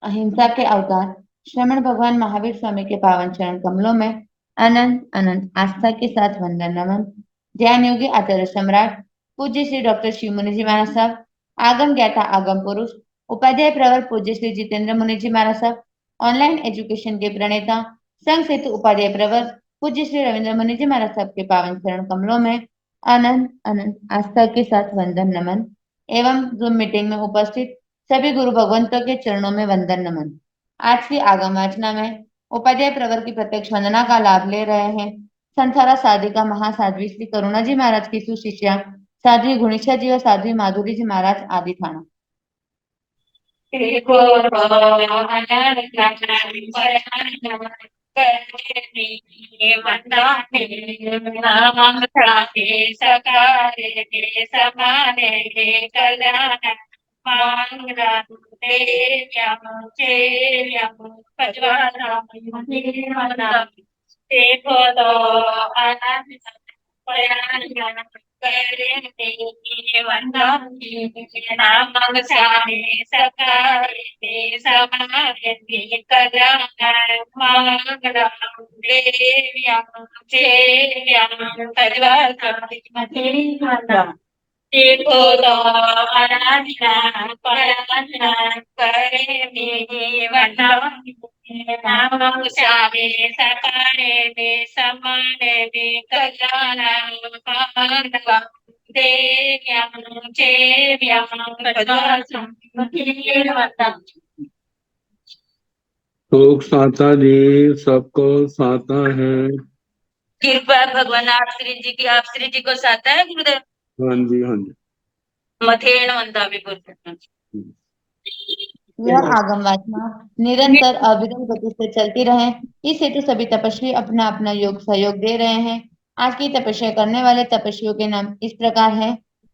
अहिंसा के अवतार श्रमण भगवान महावीर स्वामी के पावन चरण कमलों में अनंत अनंत आस्था के साथ वंदन नमन। ध्यान योगी आचार्य सम्राट पूज्य श्री डॉक्टर शिव मुनि जी महाराज साहब, आगम ज्ञाता आगम पुरुष उपाध्याय प्रवर पूज्य श्री जितेंद्र मुनि जी महाराज साहब, ऑनलाइन एजुकेशन के प्रणेता संघ सेतु उपाध्याय प्रवर पूज्य श्री रविंद्र मुनि जी महाराज साहब के पावन चरण कमलों में अनंत अनंत आस्था के साथ वंदन नमन एवं जूम मीटिंग में उपस्थित सभी गुरु भगवंतों के चरणों में वंदन नमन। आज की आगम वाचना में उपाध्याय प्रवर की प्रत्यक्ष वंदना का लाभ ले रहे हैं संसारा साधिका महासाध्वी श्री करुणा जी महाराज की सुशिष्या साध्वी गुणिशा जी और साध्वी माधुरी जी महाराज आदि थाना। लोक साता जी सबको साता है। कृपा भगवान आप श्री जी की, आप श्री जी को साता है गुरुदेव। हाँ जी हाँ जी। मथेण वंदा भी बोलते हैं। यह आगम वासना निरंतर अविरल गति से चलती रहे, इस हेतु सभी तपस्वी अपना अपना योग सहयोग दे रहे हैं। आज की तपस्या करने वाले तपस्वियों के नाम इस प्रकार हैं।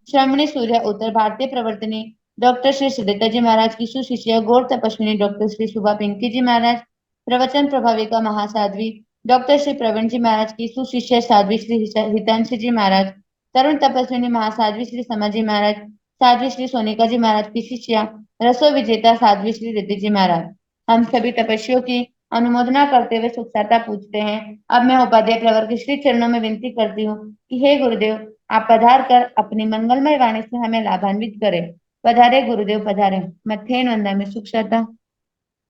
श्रमणी सूर्य उत्तर भारतीय प्रवर्तनी डॉक्टर श्री सिद्धेश्वर जी महाराज की सुशिष्य गौर तपस्विनी डॉक्टर श्री शुभा पिंकी जी महाराज, प्रवचन प्रभाविका महासाध्वी डॉक्टर श्री प्रवीण जी महाराज की सुशिष्य साध्वी श्री हितांशी जी महाराज, तरुण तपस्विनी महासाध्वी श्री समाजी महाराज, साध्वी श्री सोनिका जी महाराज की शिष्या रसो विजेता साध्वी श्री रिद्धि जी महाराज। हम सभी तपस्वियों की अनुमोदना करते हुए सुखसाता पूछते हैं। अब मैं उपाध्याय प्रवर के श्री चरणों में विनती करती हूँ कि हे गुरुदेव, आप पधार कर अपनी मंगलमय वाणी से हमें लाभान्वित करें। पधारे गुरुदेव पधारे। मथेन वंदा में सुखसाता।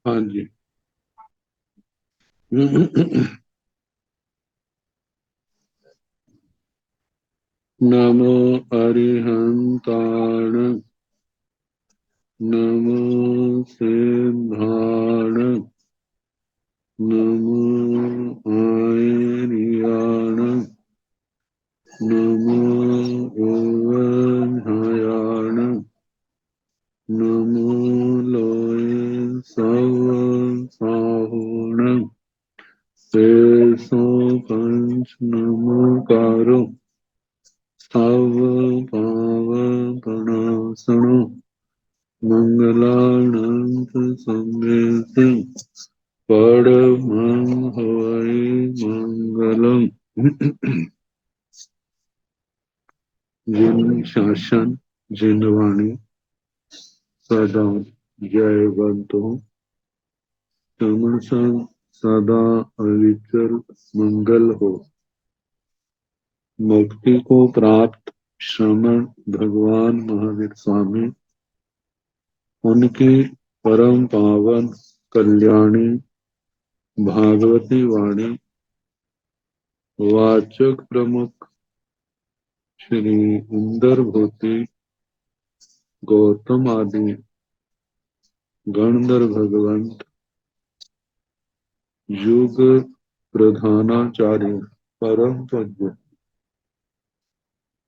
हाँ जी। नमो अरिहंताण नमो सिद्धाण नमो आयर्याण नमो ओवधायाण नमो लोय सव साहुण शेषो पंच नमोकारो सव पावपणासनो मंगलानंत संवेति परमं हवै मंगलम। जिन शासन जिन वाणी सदा जयवंतो श्रमण संग सदा अविचल मंगल हो। मुक्ति को प्राप्त श्रमण भगवान महावीर स्वामी, उनकी परम पावन कल्याणी भागवती वाणी वाचक प्रमुख श्री इंदर भूति गौतम आदि गणधर भगवंत युग प्रधानाचार्य परम पूज्य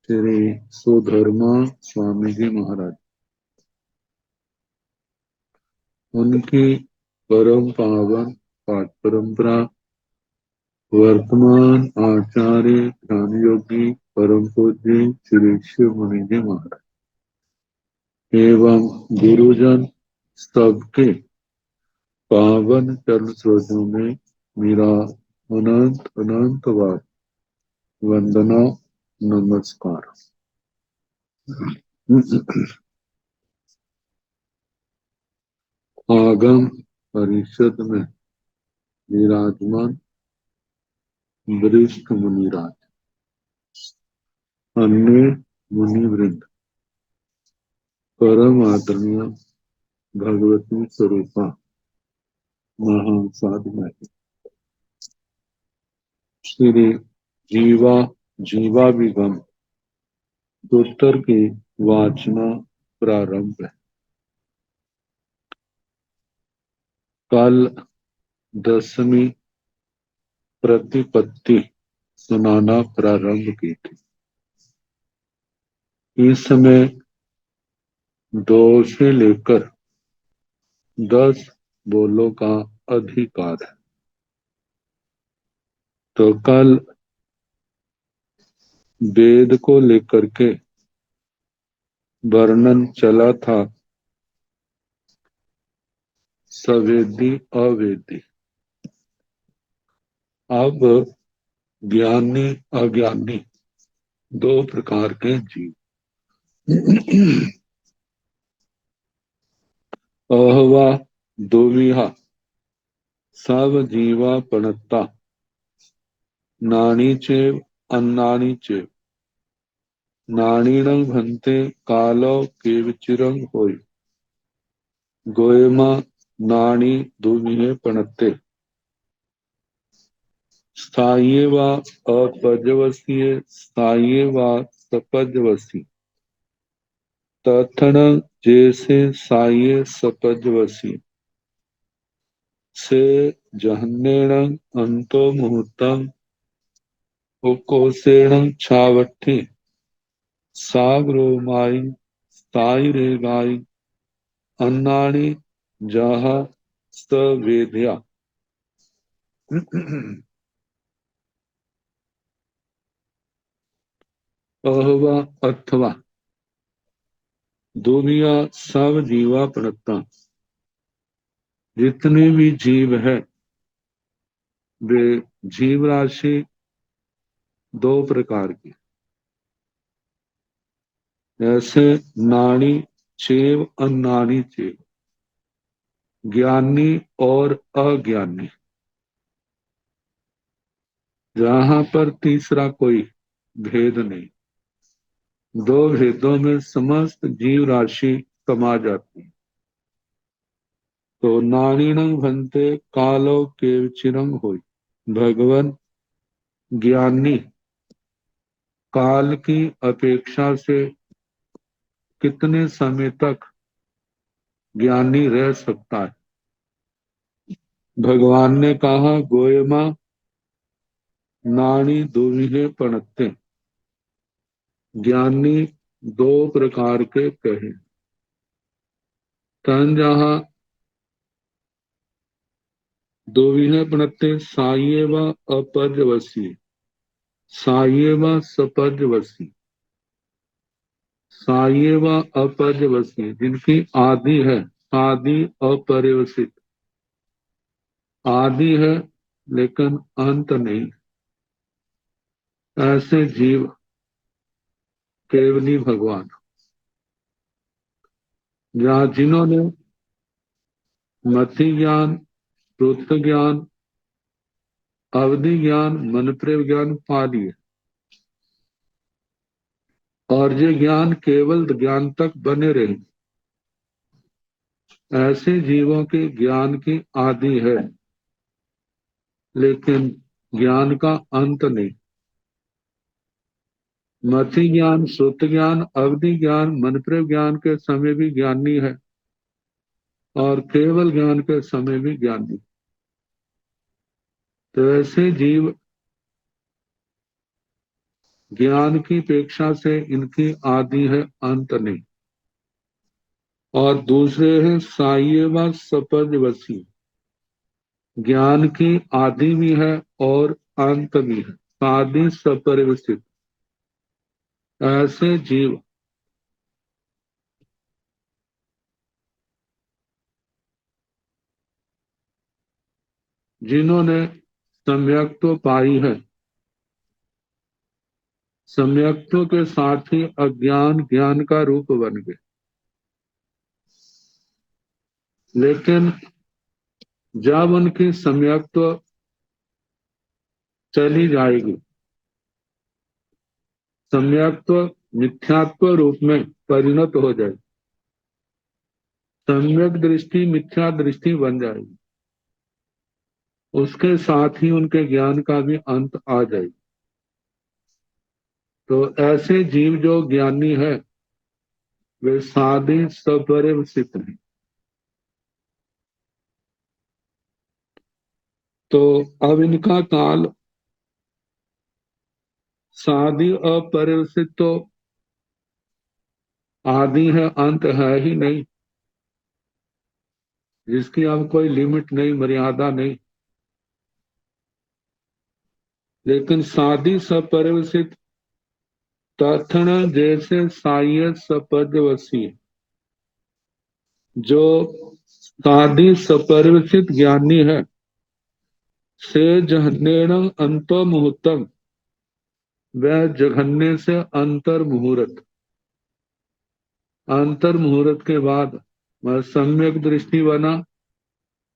श्री सुधर्मा स्वामी जी महाराज, उनकी परम पावन पाठ परंपरा वर्तमान आचार्य ज्ञान योगी परम पूज्य श्री शिव मुनि जी महाराज एवं गुरुजन सबके पावन चरण स्रोतों में मेरा अनंत अनंत बार वंदना नमस्कार। आगम परिषद में विराजमान वरिष्ठ मुनिराज, अन्य मुनिवृंद, परम आदरणीय भगवती स्वरूपा महान साधना, श्री जीवाभिगम उत्तर की वाचना प्रारंभ है। कल 10वीं प्रतिपत्ति सुनाना प्रारंभ की थी। इस समय 2 से लेकर 10 बोलों का अधिकार है। तो कल वेद को लेकर के वर्णन चला था, सवेदी अवेदी। अब ज्ञानी अज्ञानी 2 प्रकार के जीव। अहवा दोविहा सब जीवा पणता नानी चेव अन्नानी चेव नानीणं भन्ते कालो केवचिरं होय गोयमा नानी दुविहे पणते स्थाये वा अपजवसीय स्थाये वा सपजवसी तथण जैसे साये सपजवसी से जहन्नेण अंतो मुहूर्तम उकोसेण छावट्ठी सागरोमाई स्थायिरेगाई अन्नानि जहा सवेद्या। अहवा अथवा दुनिया सब जीवा प्रणता, जितने भी जीव है वे जीव राशि 2 प्रकार की, ऐसे नानी चेव अन्नानी चेव, ज्ञानी और अज्ञानी। जहां पर तीसरा कोई भेद नहीं, 2 भेदों में समस्त जीव राशि समा जाती है। तो नारीणं भन्ते कालो केवचिरं होय, भगवान ज्ञानी काल की अपेक्षा से कितने समय तक ज्ञानी रह सकता है। भगवान ने कहा गोयमा नानी दुविहे पणते, ज्ञानी 2 प्रकार के कहे। तन जहां दुविहे पणते साये व अपजवसी, साये व सपजवसी, साये व अपजवसी, जिनकी आदि है, आदि अपरिवसित, आदि है लेकिन अंत नहीं, ऐसे जीव केवली भगवान। जहाँ जिन्होंने मति ज्ञान, श्रुत ज्ञान, अवधि ज्ञान, मनप्रेव ज्ञान पा लिए और ये ज्ञान केवल ज्ञान तक बने रहे, ऐसे जीवों के ज्ञान की आदि है लेकिन ज्ञान का अंत नहीं। मति ज्ञान, श्रुत ज्ञान, अवधि ज्ञान, मनप्रेव ज्ञान के समय भी ज्ञानी है और केवल ज्ञान के समय भी ज्ञानी। तो ऐसे जीव ज्ञान की अपेक्षा से इनकी आदि है, अंत नहीं। और दूसरे हैं साये व सपजवसी, ज्ञान की आदि भी है और अंत भी है, आदि सपरिवसित, ऐसे जीव जिन्होंने सम्यक्त्व पाई है, सम्यक्त्व के साथ ही अज्ञान ज्ञान का रूप बन गए। लेकिन जब उनकी सम्यक्त्व चली जाएगी, सम्यक्त्व मिथ्यात्व रूप में परिणत हो जाएगी, सम्यक दृष्टि मिथ्या दृष्टि बन जाएगी, उसके साथ ही उनके ज्ञान का भी अंत आ जाएगी। तो ऐसे जीव जो ज्ञानी है वे साधि सपरिवर्तित हैं। तो अब इनका काल साधि अपरिवर्तित तो आदि है, अंत है ही नहीं, जिसकी अब कोई लिमिट नहीं, मर्यादा नहीं। लेकिन साधि सपरिवर्तित तत्ण जैसे साय सपदवसी, जो साधि सपरिवर्तित ज्ञानी है, से जहन्नेन अंतो मुहूर्तम, वह जघन्य से अंतर मुहूर्त, अंतर मुहूर्त के बाद वह सम्यक दृष्टि बना,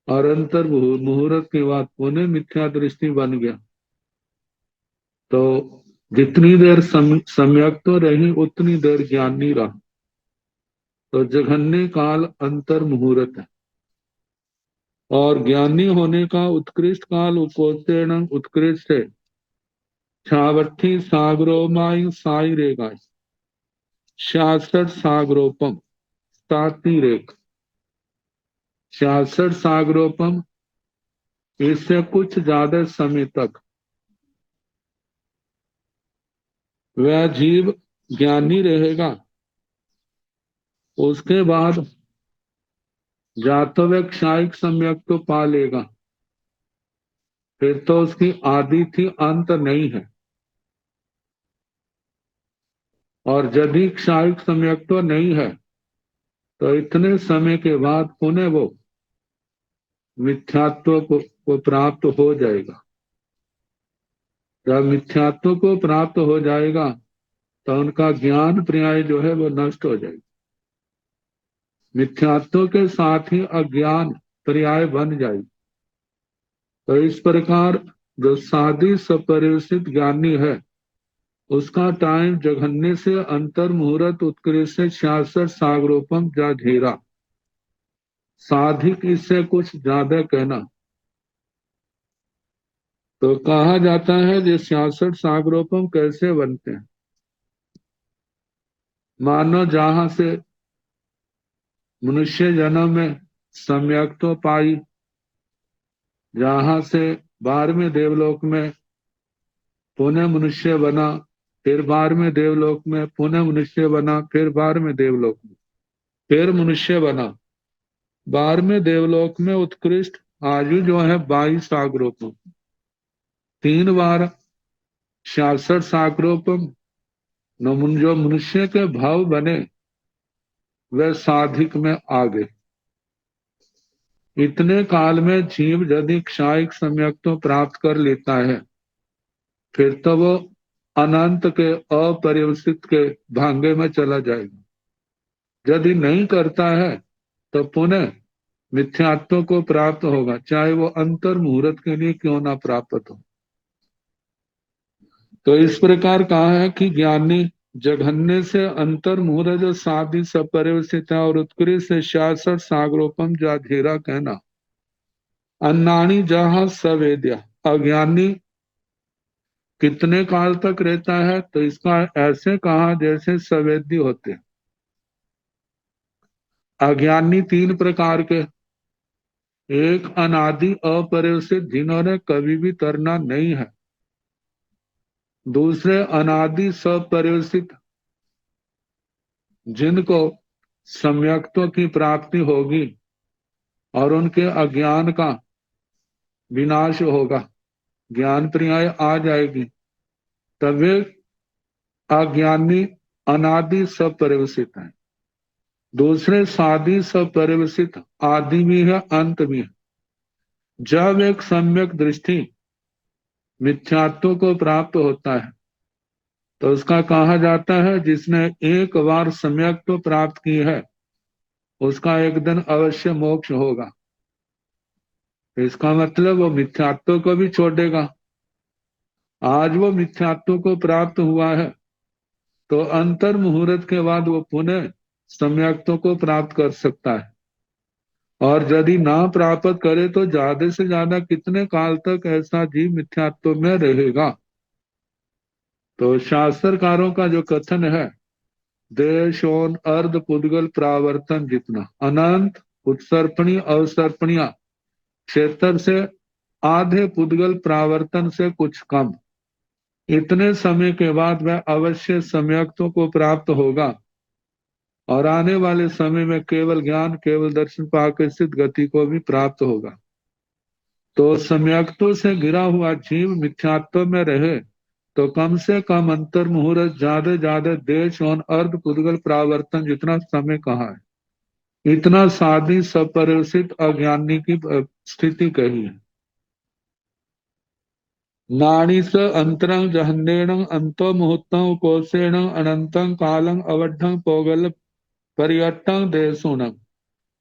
और अंतर मुहूर्त के बाद पुनः मिथ्या दृष्टि बन गया। तो जितनी देर सम्यक तो रही उतनी देर ज्ञानी रहा। तो जघन्य काल अंतर मुहूर्त है। और ज्ञानी होने का उत्कृष्ट काल उपोत्तीर्ण उत्कृष्ट है। छावर्थी सागरोमायु साई रेगा, शासठ सागरोपम साती रेख, शासठ सागरोपम, इससे कुछ ज्यादा समय तक वह जीव ज्ञानी रहेगा। उसके बाद या तो वह क्षायिक सम्यक तो पा लेगा, फिर तो उसकी आदि थी, अंत नहीं है। और यदि क्षायिक सम्यक तो नहीं है तो इतने समय के बाद पुनः वो मिथ्यात्व को प्राप्त हो जाएगा। जब मिथ्यात्व को प्राप्त हो जाएगा तो उनका ज्ञान पर्याय जो है वो नष्ट हो जाएगा। मिथ्यात्व के साथ ही अज्ञान पर्याय बन जाएगी। तो इस प्रकार जो साधी सपरिवर्तित ज्ञानी है, उसका टाइम जघन्य से अंतर मुहूर्त उत्कृष्ट से 66 सागरोपम जा घेरा। साधिक इससे कुछ ज्यादा कहना। तो कहा जाता है जो 66 सागरोपम कैसे बनते हैं। मानो जहां से मनुष्य जन्म में सम्यक तो पाई, जहां से 12वें देवलोक में पुनः मनुष्य बना, फिर 12वें देवलोक में पुनः मनुष्य बना, फिर 12वें देवलोक में फिर मनुष्य बना। 12वें देवलोक में उत्कृष्ट आयु जो है 22 सागरोपम, 3 बार 66 सागरोपम। जो मनुष्य के भाव बने वह साधिक में आ गए। इतने काल में जीव यदि क्षायिक सम्यक तो प्राप्त कर लेता है, फिर तो वो अनंत के अपरिवर्तित के भांगे में चला जाएगा। यदि नहीं करता है तो पुनः मिथ्यात्व को प्राप्त होगा, चाहे वो अंतर मुहूर्त के लिए क्यों ना प्राप्त हो। तो इस प्रकार कहा है कि ज्ञानी जघन्य से अंतर मुहूर्त जो साधि सपरिवर्तित है, और उत्कृष्ट से 66 सागरोपम जाधीरा कहना। अन्नाणी जहां सवेद्या, अज्ञानी कितने काल तक रहता है, तो इसका ऐसे कहा जैसे सवेद्य होते हैं। अज्ञानी 3 प्रकार के, एक अनादि अपरिवर्तित जिन्होंने कभी भी तरना नहीं है, दूसरे अनादि सपरिवर्तित जिनको सम्यक्त्व की प्राप्ति होगी और उनके अज्ञान का विनाश होगा, ज्ञान पर्याय आ जाएगी, तब वे अज्ञानी अनादि सपरिवर्तित हैं। दूसरे साधि सपरिवर्तित, आदि भी है अंत भी है। जब एक सम्यक दृष्टि मिथ्यात्व को प्राप्त होता है तो उसका कहा जाता है जिसने एक बार सम्यक तो प्राप्त की है उसका एक दिन अवश्य मोक्ष होगा। इसका मतलब वो मिथ्यात्व को भी छोड़ेगा। आज वो मिथ्यात्व को प्राप्त हुआ है तो अंतर मुहूर्त के बाद वो पुनः सम्यक्त्व को प्राप्त कर सकता है। और यदि ना प्राप्त करे तो ज्यादा से ज्यादा कितने काल तक ऐसा जीव मिथ्यात्व में रहेगा। तो शास्त्रकारों का जो कथन है, देशोन अर्ध पुद्गल प्रावर्तन जितना अनंत उत्सर्पणी अवसर्पणिया क्षेत्र से आधे पुद्गल प्रावर्तन से कुछ कम, इतने समय के बाद वह अवश्य सम्यक्तों को प्राप्त होगा और आने वाले समय में केवल ज्ञान केवल दर्शन पाकर स्थित गति को भी प्राप्त होगा। तो सम्यक्तों से घिरा हुआ जीव मिथ्यात्व में रहे तो कम से कम अंतर मुहूर्त ज्यादा देश और अर्ध पुद्गल प्रावर्तन जितना समय कहा है, इतना साधी सपरिचित अज्ञानी की स्थिति कही है। नाड़ी स अंतरं जहन्नेण अंतो मुहूर्तं कोशेण अनंतं कालं अवढं पोगल पर्यटं देशुणं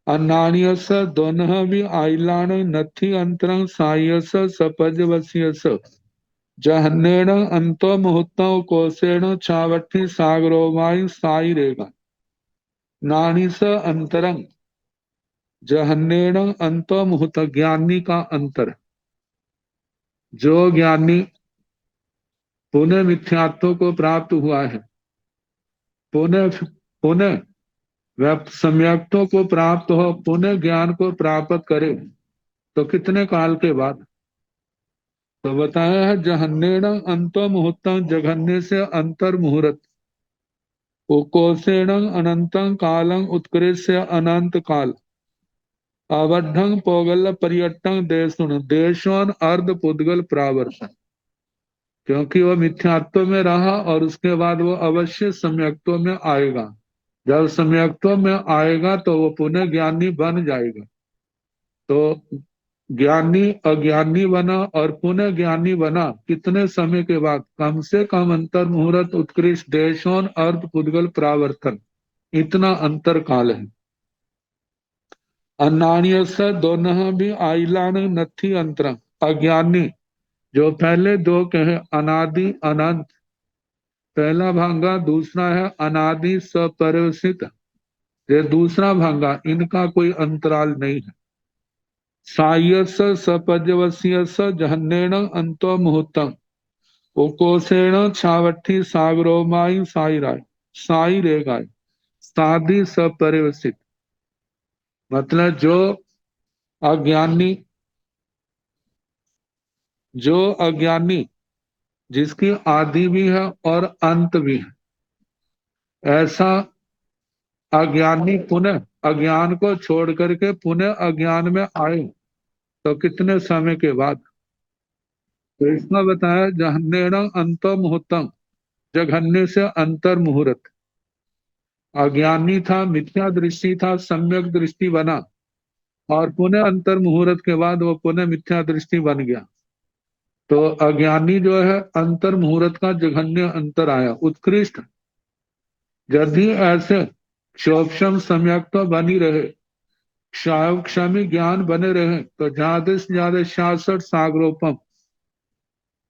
अन्नान्यस दोनः भी आइलाण नथि अंतरं सायस सपजवस्यस जहन्नेण अंतो मुहूर्तं कोशेण छावठी सागरोमाई साई रेगा नानी स अंतरं जहन्नेण अंतो मुहूर्त, ज्ञानी का अंतर। जो ज्ञानी पुनः मिथ्यात्व को प्राप्त हुआ है, पुनः पुनः वह सम्यक्तों को प्राप्त हो, पुनः ज्ञान को प्राप्त करे तो कितने काल के बाद। तो बताया है जहन्नेण अंतो मुहूर्त, जघन्य से अंतर मुहूर्त, कोसेण अनंतं कालं उत्कृष्य अनंत काल अवढं पोगल पर्यटन देशुन देशोन अर्ध पुद्गल प्रावर्तन, क्योंकि वह मिथ्यात्व में रहा और उसके बाद वो अवश्य सम्यक्त्व में आएगा। जब सम्यक्त्व में आएगा तो वो पुनः ज्ञानी बन जाएगा। तो ज्ञानी अज्ञानी बना और पुनः ज्ञानी बना कितने समय के बाद, कम से कम अंतर मुहूर्त उत्कृष्ट देशों अर्ध पुद्गल प्रावर्तन, इतना अंतर काल है। अन्नान्य से दोनों भी आइलान नथी अंतर, अज्ञानी जो पहले दो कहे अनादि अनंत, पहला भांगा, दूसरा है अनादि सपरिवर्तित, ये दूसरा भांगा, इनका कोई अंतराल नहीं है। सायस सपजवस्यस जहन्नेण अंतो मुहूर्तम उकोसेण छावठी सागरोमाई साई राय साई रेगाय साधि सपरिवर्तित, मतलब अज्ञानी जो अज्ञानी जिसकी आदि भी है और अंत भी है, ऐसा अज्ञानी पुनः अज्ञान को छोड़ करके पुनः अज्ञान में आए तो कितने समय के बाद। तो इसमें बताया जहन्नेण अंतो मुहूर्तम, जघन्य से अंतर मुहूर्त, अज्ञानी था, मिथ्या दृष्टि था, सम्यक दृष्टि बना और पुनः अंतर मुहूर्त के बाद वो पुनः मिथ्या दृष्टि बन गया। तो अज्ञानी जो है अंतर मुहूर्त का जघन्य अंतर आया उत्कृष्ट। यदि ऐसे क्षोभम सम्यक तो बनी रहे, क्षमी ज्ञान बने रहे तो ज्यादा से ज्यादा 66 सागरोपम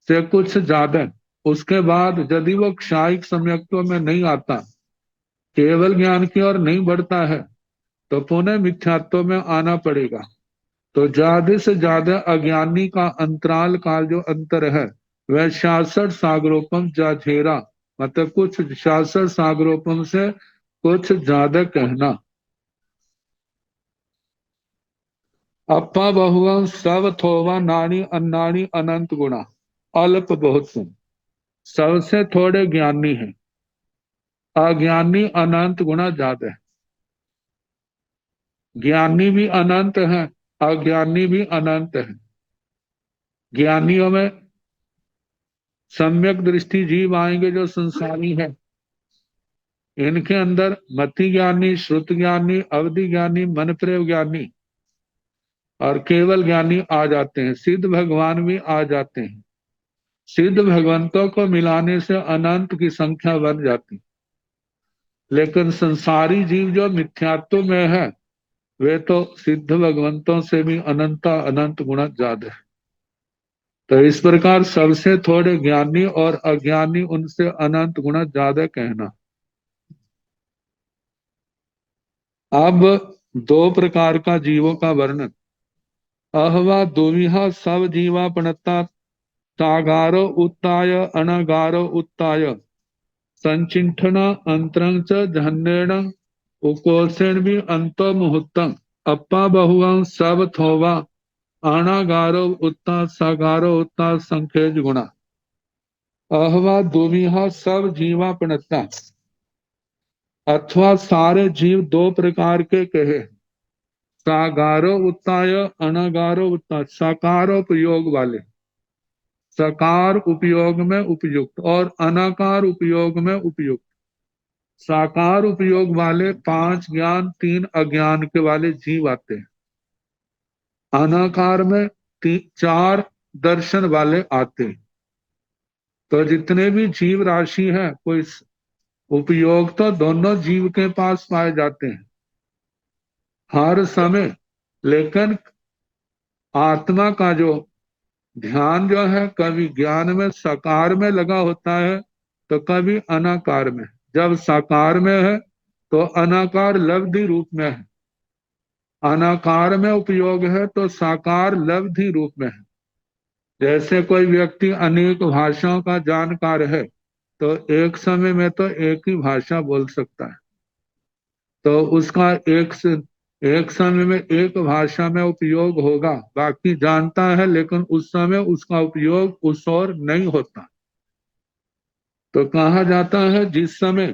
से कुछ ज्यादा, उसके बाद यदि वो क्षायिक सम्यक्त्व में नहीं आता, केवल ज्ञान की ओर नहीं बढ़ता है तो पुनः मिथ्यात्व में आना पड़ेगा। तो ज्यादा से ज्यादा अज्ञानी का अंतराल काल जो अंतर है वह 66 सागरोपम जाझेरा, मतलब कुछ 66 सागरोपम से कुछ ज्यादा कहना। अपा बहुवं सब थोवा नानी अन्नानी अनंत गुणा अल्प बहुत सुन, सबसे थोड़े ज्ञानी है, अज्ञानी अनंत गुणा ज्यादा है। ज्ञानी भी अनंत है, अज्ञानी भी अनंत है। ज्ञानियों में सम्यक दृष्टि जीव आएंगे जो संसारी है, इनके अंदर मति ज्ञानी, श्रुत ज्ञानी, अवधि ज्ञानी, मन प्रेम ज्ञानी और केवल ज्ञानी आ जाते हैं। सिद्ध भगवान भी आ जाते हैं। सिद्ध भगवंतों को मिलाने से अनंत की संख्या बढ़ जाती, लेकिन संसारी जीव जो मिथ्यात्व में है वे तो सिद्ध भगवंतों से भी अनंत गुना ज्यादा है। तो इस प्रकार सबसे थोड़े ज्ञानी और अज्ञानी उनसे अनंत गुना ज्यादा कहना। अब दो प्रकार का जीवों का वर्णन। अहवा दुविहा सब जीवा पणता सागारो उत्ताय अनगारो उत्ताय संचिंठन अंतरंग च जहन्नेण उकोसेन भी अंतो मुहूर्तम अप्पा बहुवं सब थोवा अनागारो उत्ता सागारो उत्ता संखेज गुणा। अहवा दुविहा सब जीवा पणता, अथवा सारे जीव दो प्रकार के कहे। सागारो उत्ताय अनागारो उत्ता, साकारो प्रयोग वाले, सकार उपयोग में उपयुक्त और अनाकार उपयोग में उपयुक्त। साकार उपयोग वाले 5 ज्ञान 3 अज्ञान के वाले जीव आते हैं। अनाकार में 4 दर्शन वाले आते हैं। तो जितने भी जीव राशि है कोई उपयोग तो दोनों जीव के पास पाए जाते हैं हर समय। लेकिन आत्मा का जो ध्यान जो है कभी ज्ञान में साकार में लगा होता है तो कभी अनाकार में। जब साकार में है तो अनाकार लब्धि रूप में है, अनाकार में उपयोग है तो साकार लब्धि रूप में है। जैसे कोई व्यक्ति अनेक भाषाओं का जानकार है तो एक समय में तो एक ही भाषा बोल सकता है, तो उसका एक समय में एक भाषा में उपयोग होगा, बाकी जानता है लेकिन उस समय उसका उपयोग उस और नहीं होता। तो कहा जाता है जिस समय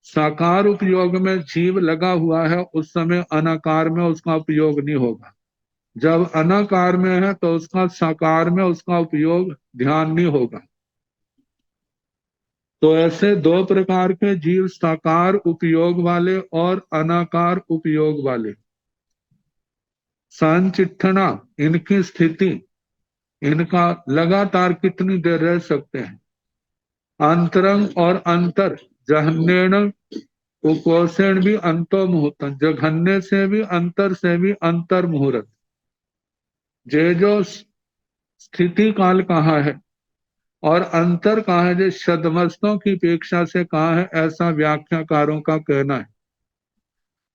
साकार उपयोग में जीव लगा हुआ है उस समय अनाकार में उसका उपयोग नहीं होगा। जब अनाकार में है तो उसका साकार में उसका उपयोग ध्यान नहीं होगा। तो ऐसे दो प्रकार के जीव, साकार उपयोग वाले और अनाकार उपयोग वाले। संचिठना, इनकी स्थिति, इनका लगातार कितनी देर रह सकते हैं। अंतरंग और अंतर, जहन्नेण उपोषण भी अंतो मुहूर्त, जघन्य से भी अंतर से भी अंतर मुहूर्त। जे जो स्थिति काल कहा है और अंतर कहा है, जो शतमस्तों की अपेक्षा से कहा है, ऐसा व्याख्याकारों का कहना है।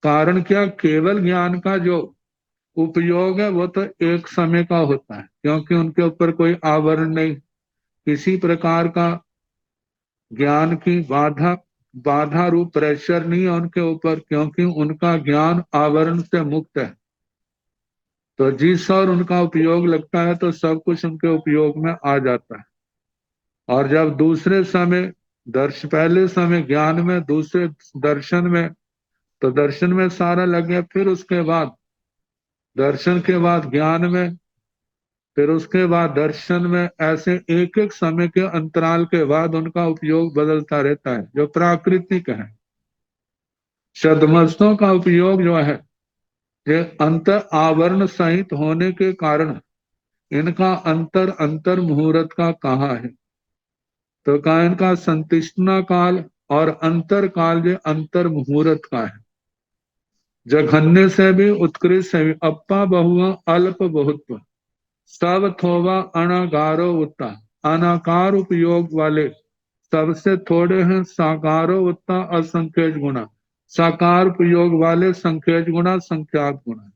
कारण क्या, केवल ज्ञान का जो उपयोग है वो तो एक समय का होता है क्योंकि उनके ऊपर कोई आवरण नहीं, किसी प्रकार का ज्ञान की बाधा रूप प्रेशर नहीं है उनके ऊपर, क्योंकि उनका ज्ञान आवरण से मुक्त है। तो जिस और उनका उपयोग लगता है तो सब कुछ उनके उपयोग में आ जाता है। और जब दूसरे समय पहले समय ज्ञान में, दूसरे दर्शन में, तो दर्शन में सारा लग गया, फिर उसके बाद दर्शन के बाद ज्ञान में, फिर उसके बाद दर्शन में, ऐसे एक एक समय के अंतराल के बाद उनका उपयोग बदलता रहता है, जो प्राकृतिक है। शब्दमस्तों का उपयोग जो है ये अंतर आवरण सहित होने के कारण इनका अंतर अंतर मुहूर्त का कहा है। तो कहा इनका संतिष्ठना काल और अंतर काल ये अंतर मुहूर्त का है। जघन्य से भी उत्कृष्ट है, अप्पा बहुआ अल्प बहुत्व सब थोवा अनागारो उत्ता, अनाकार उपयोग वाले सबसे थोड़े हैं साकारो उत्ता असंख्यज गुणा, साकार उपयोग वाले संख्यज गुणा संख्यात गुणा।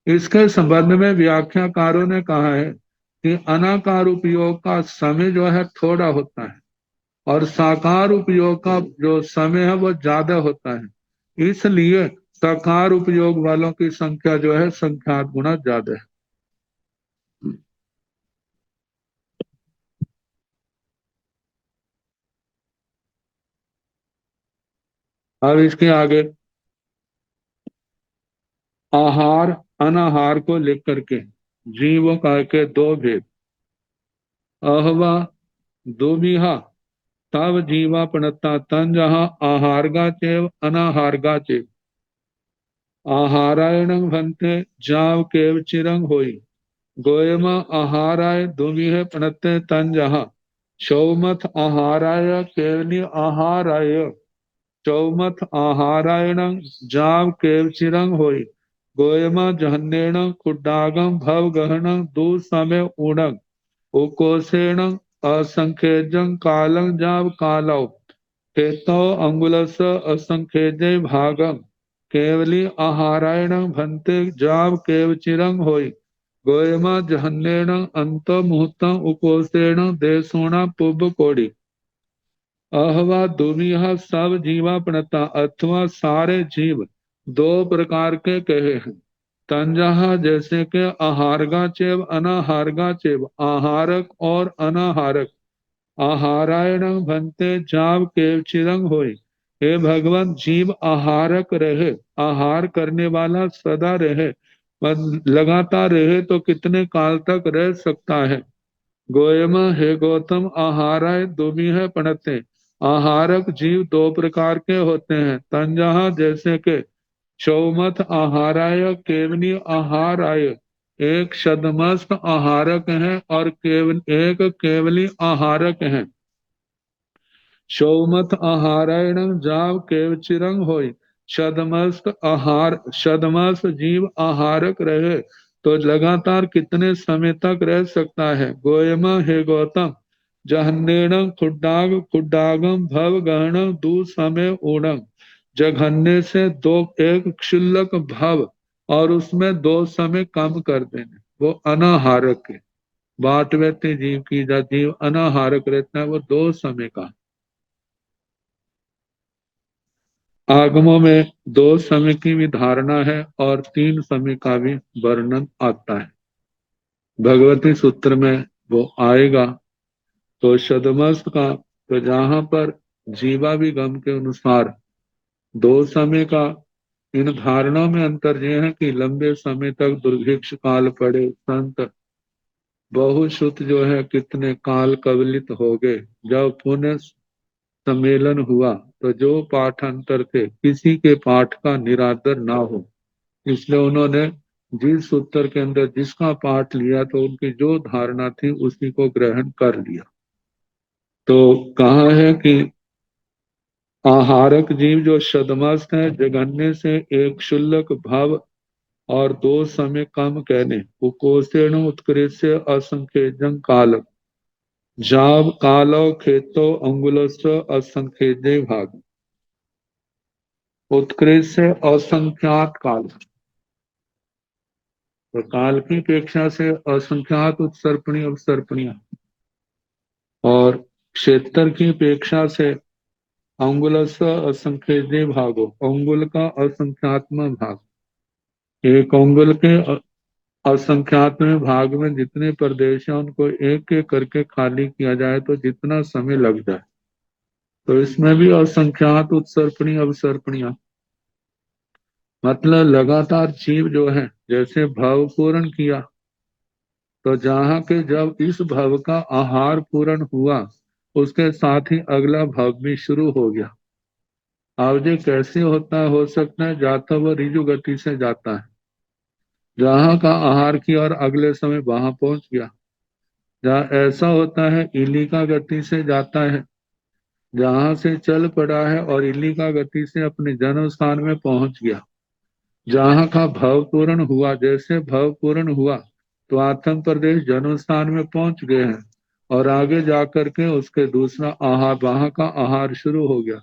इसके संबंध में व्याख्याकारों ने कहा है कि अनाकार उपयोग का समय जो है थोड़ा होता है और साकार उपयोग का जो समय है वो ज्यादा होता है, इसलिए साकार उपयोग वालों की संख्या जो है संख्यात गुणा ज्यादा है। अब इसके आगे आहार अनाहार को लेकर के जीवों का के दो भेद। अहवा दुबिहा तव जीवा पणता तन जहा आहारगा चेव अनाहारगा चेव आहारायण भंते जाव केव चिरंग होई गोयमा आहाराय दुबिह पणते तन जहा चौमथ आहाराय केवनी आहाराय चौमथ आहारायण जाव केव चिरंग होई गोयमा जहन्नेण कुड्डागम भव गहन दुसमे उणंग उकोसेण असंखेजं कालं जाव कालौ हेतौ अंगुलस असंखेजे भागम केवली आहारायण भंते जाव केव चिरंग होई गोयमा जहन्नेण अंत मुहूर्तं उकोसेण देसोणा पुब कोड़ी अहवा दुमिह सब जीवा प्रणता अथवा सारे जीव दो प्रकार के कहे हैं तंजहा जैसे के आहारगा चेव अनाहारगा चेव आहारक और अनाहारक आहारायण भंते जाव केव चिरंग होय हे भगवान जीव आहारक रहे आहार करने वाला सदा रहे लगातार रहे तो कितने काल तक रह सकता है गोयम हे गौतम आहाराय दुमिह पणते आहारक जीव दो प्रकार के होते हैं तंजहा जैसे के चौमथ आहाराय केवली आहाराय एक शदमस्त आहारक है और केवल एक केवली आहारक है शौमथ आहारायण जाव केव चिरंग होय शदमस्त आहार शदमस्त जीव आहारक रहे तो लगातार कितने समय तक रह सकता है गोयमा हे गौतम जहन्नेण खुड्डाग खुड्डागम भव गहन दू समय ऊणम जघन्य से दो एक क्षुल्लक भव और उसमें दो समय कम कर देने वो अनाहारक है बाट व्यक्ति जीव की जा जीव अनाहारक रहता है वो दो समय का आगमों में दो समय की भी धारणा है और तीन समय का भी वर्णन आता है भगवती सूत्र में वो आएगा तो शदमस्त का तो जहां पर जीवा भी गम के अनुसार दो समय का इन धारणाओं में अंतर यह है कि लंबे समय तक दुर्भिक्ष काल पड़े संत बहुश्रुत जो है कितने काल कवलित हो गए जब पुनः सम्मेलन हुआ तो जो पाठांतर थे किसी के पाठ का निरादर ना हो इसलिए उन्होंने जिस सूत्र के अंदर जिसका पाठ लिया तो उनकी जो धारणा थी उसी को ग्रहण कर लिया तो कहा है कि आहारक जीव जो शदमस्त है जघन्य से एक क्षुल्लक भव और दो समय कम कहने कुकोसेण उत्कृष्ट असंख्यजं काल जाव कालो खेतो अंगुलस्व असंख्यजे भाग उत्कृष्ट से असंख्यात काल तो काल की अपेक्षा से असंख्यात उत्सर्पणी अवसर्पणियां और क्षेत्र की अपेक्षा से अंगुलस्व असंख्यजे भागो अंगुल का असंख्यात्म भाग एक अंगुल के असंख्यात्म भाग में जितने प्रदेश हैं उनको एक एक करके खाली किया जाए तो जितना समय लग जाए तो इसमें भी असंख्यात उत्सर्पणी अवसर्पणियां मतलब लगातार जीव जो है जैसे भव पूर्ण किया तो जहां के जब इस भव का आहार पूर्ण हुआ उसके साथ ही अगला भव भी शुरू हो गया अब ये कैसे होता है हो सकता है जाता हुआ रिजु गति से जाता है जहां का आहार किया और अगले समय वहां पहुंच गया जहाँ ऐसा होता है इलिका गति से जाता है जहां से चल पड़ा है और इलिका गति से अपने जन्म स्थान में पहुंच गया जहां का भव पूर्ण हुआ जैसे भव पूर्ण हुआ तो आत्म प्रदेश जन्म स्थान में पहुंच गए हैं और आगे जाकर के उसके दूसरा आहार वहां का आहार शुरू हो गया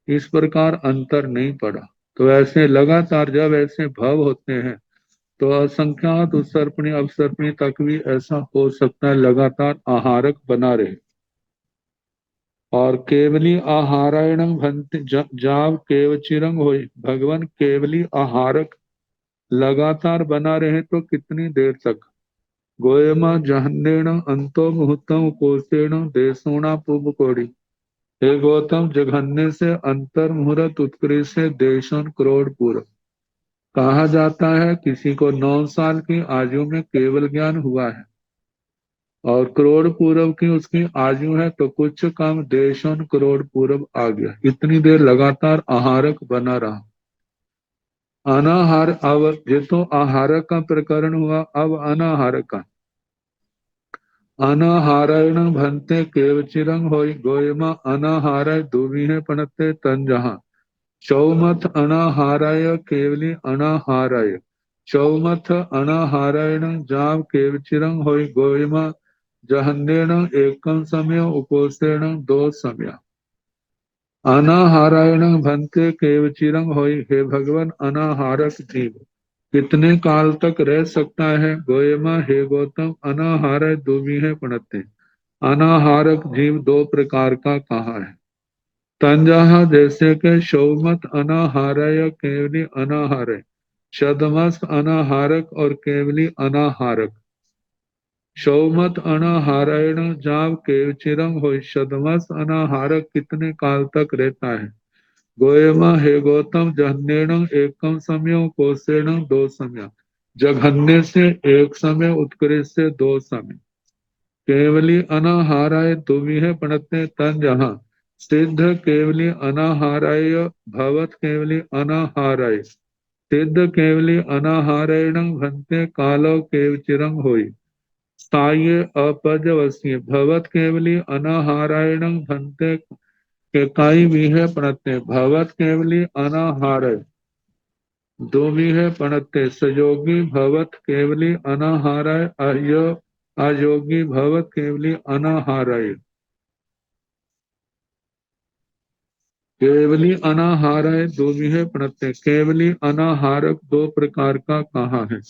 इस प्रकार अंतर नहीं पड़ा तो ऐसे लगातार जब ऐसे भव होते हैं तो असंख्यात उत्सर्पणी अवसर्पणी तक भी ऐसा हो सकता है लगातार आहारक बना रहे और केवली आहारायण भंति जाव केव चिरंग होई भगवान केवली आहारक लगातार बना रहे तो कितनी देर तक गोयमा जहन्नेण अंतो मुहूर्तम कोसेण देशोणा पुब कोड़ी हे गौतम जघन्य से अंतर मुहूर्त उत्कृष्ट से देशन करोड़ पूर्व कहा जाता है किसी को 9 साल की आयु में केवल ज्ञान हुआ है और करोड़ पूर्व की उसकी आयु है तो कुछ कम देशन करोड़ पूर्व आ गया इतनी देर लगातार आहारक बना रहा अनाहार अब ये तो आहारक का प्रकरण हुआ अब अनाहारक का अनाहारण भंते केव चिरंग होई गोयमा अनाहारय दुविहे पणते तंजहा चौमथ अनाहाराय केवली अनाहाराय चौमथ अनाहारेण जाव केवचिरं होई गोयमा जहन्नेण एकं समय उपोषेण दो समय अनाहारायण भंते केवचिरं होई। हे भगवान, अनाहारक जीव कितने काल तक रह सकता है? गोयमा, हे गौतम, अनाहार दुवी है पणते। अनाहारक जीव दो प्रकार का कहा है। तंजहा जैसे के शौमत अनाहारय केवली अनाहारय, शदमस अनाहारक और केवली अनाहारक। शौमत अनाहारायण जाव केवचिरं हो, शदमस अनाहारक कितने काल तक रहता है? गोयमा, हे गौतम, जहन्नेण एकम समय कोसेण दो समय, जघन्य से एक समय, उत्कृष्ट से दो समय। केवली अनाहाराय दुविह पणते तन जहाँ सिद्ध केवली अनाहाराय भवत केवली अनाहाराय सिद्ध केवली अनाहारेण भंते कालो केवचिरं होई। स्थायी अपजवसी भवत केवली अनाहारायण भंते के काई भी है पणते भवत केवली अनाहार दो भी है पणते सयोगी भवत केवली अनाहाराय अयोगी भवत केवली अनाहाराय। केवली अनाहाराय दो भी है पणते केवली अनाहारक दो प्रकार का कहा है।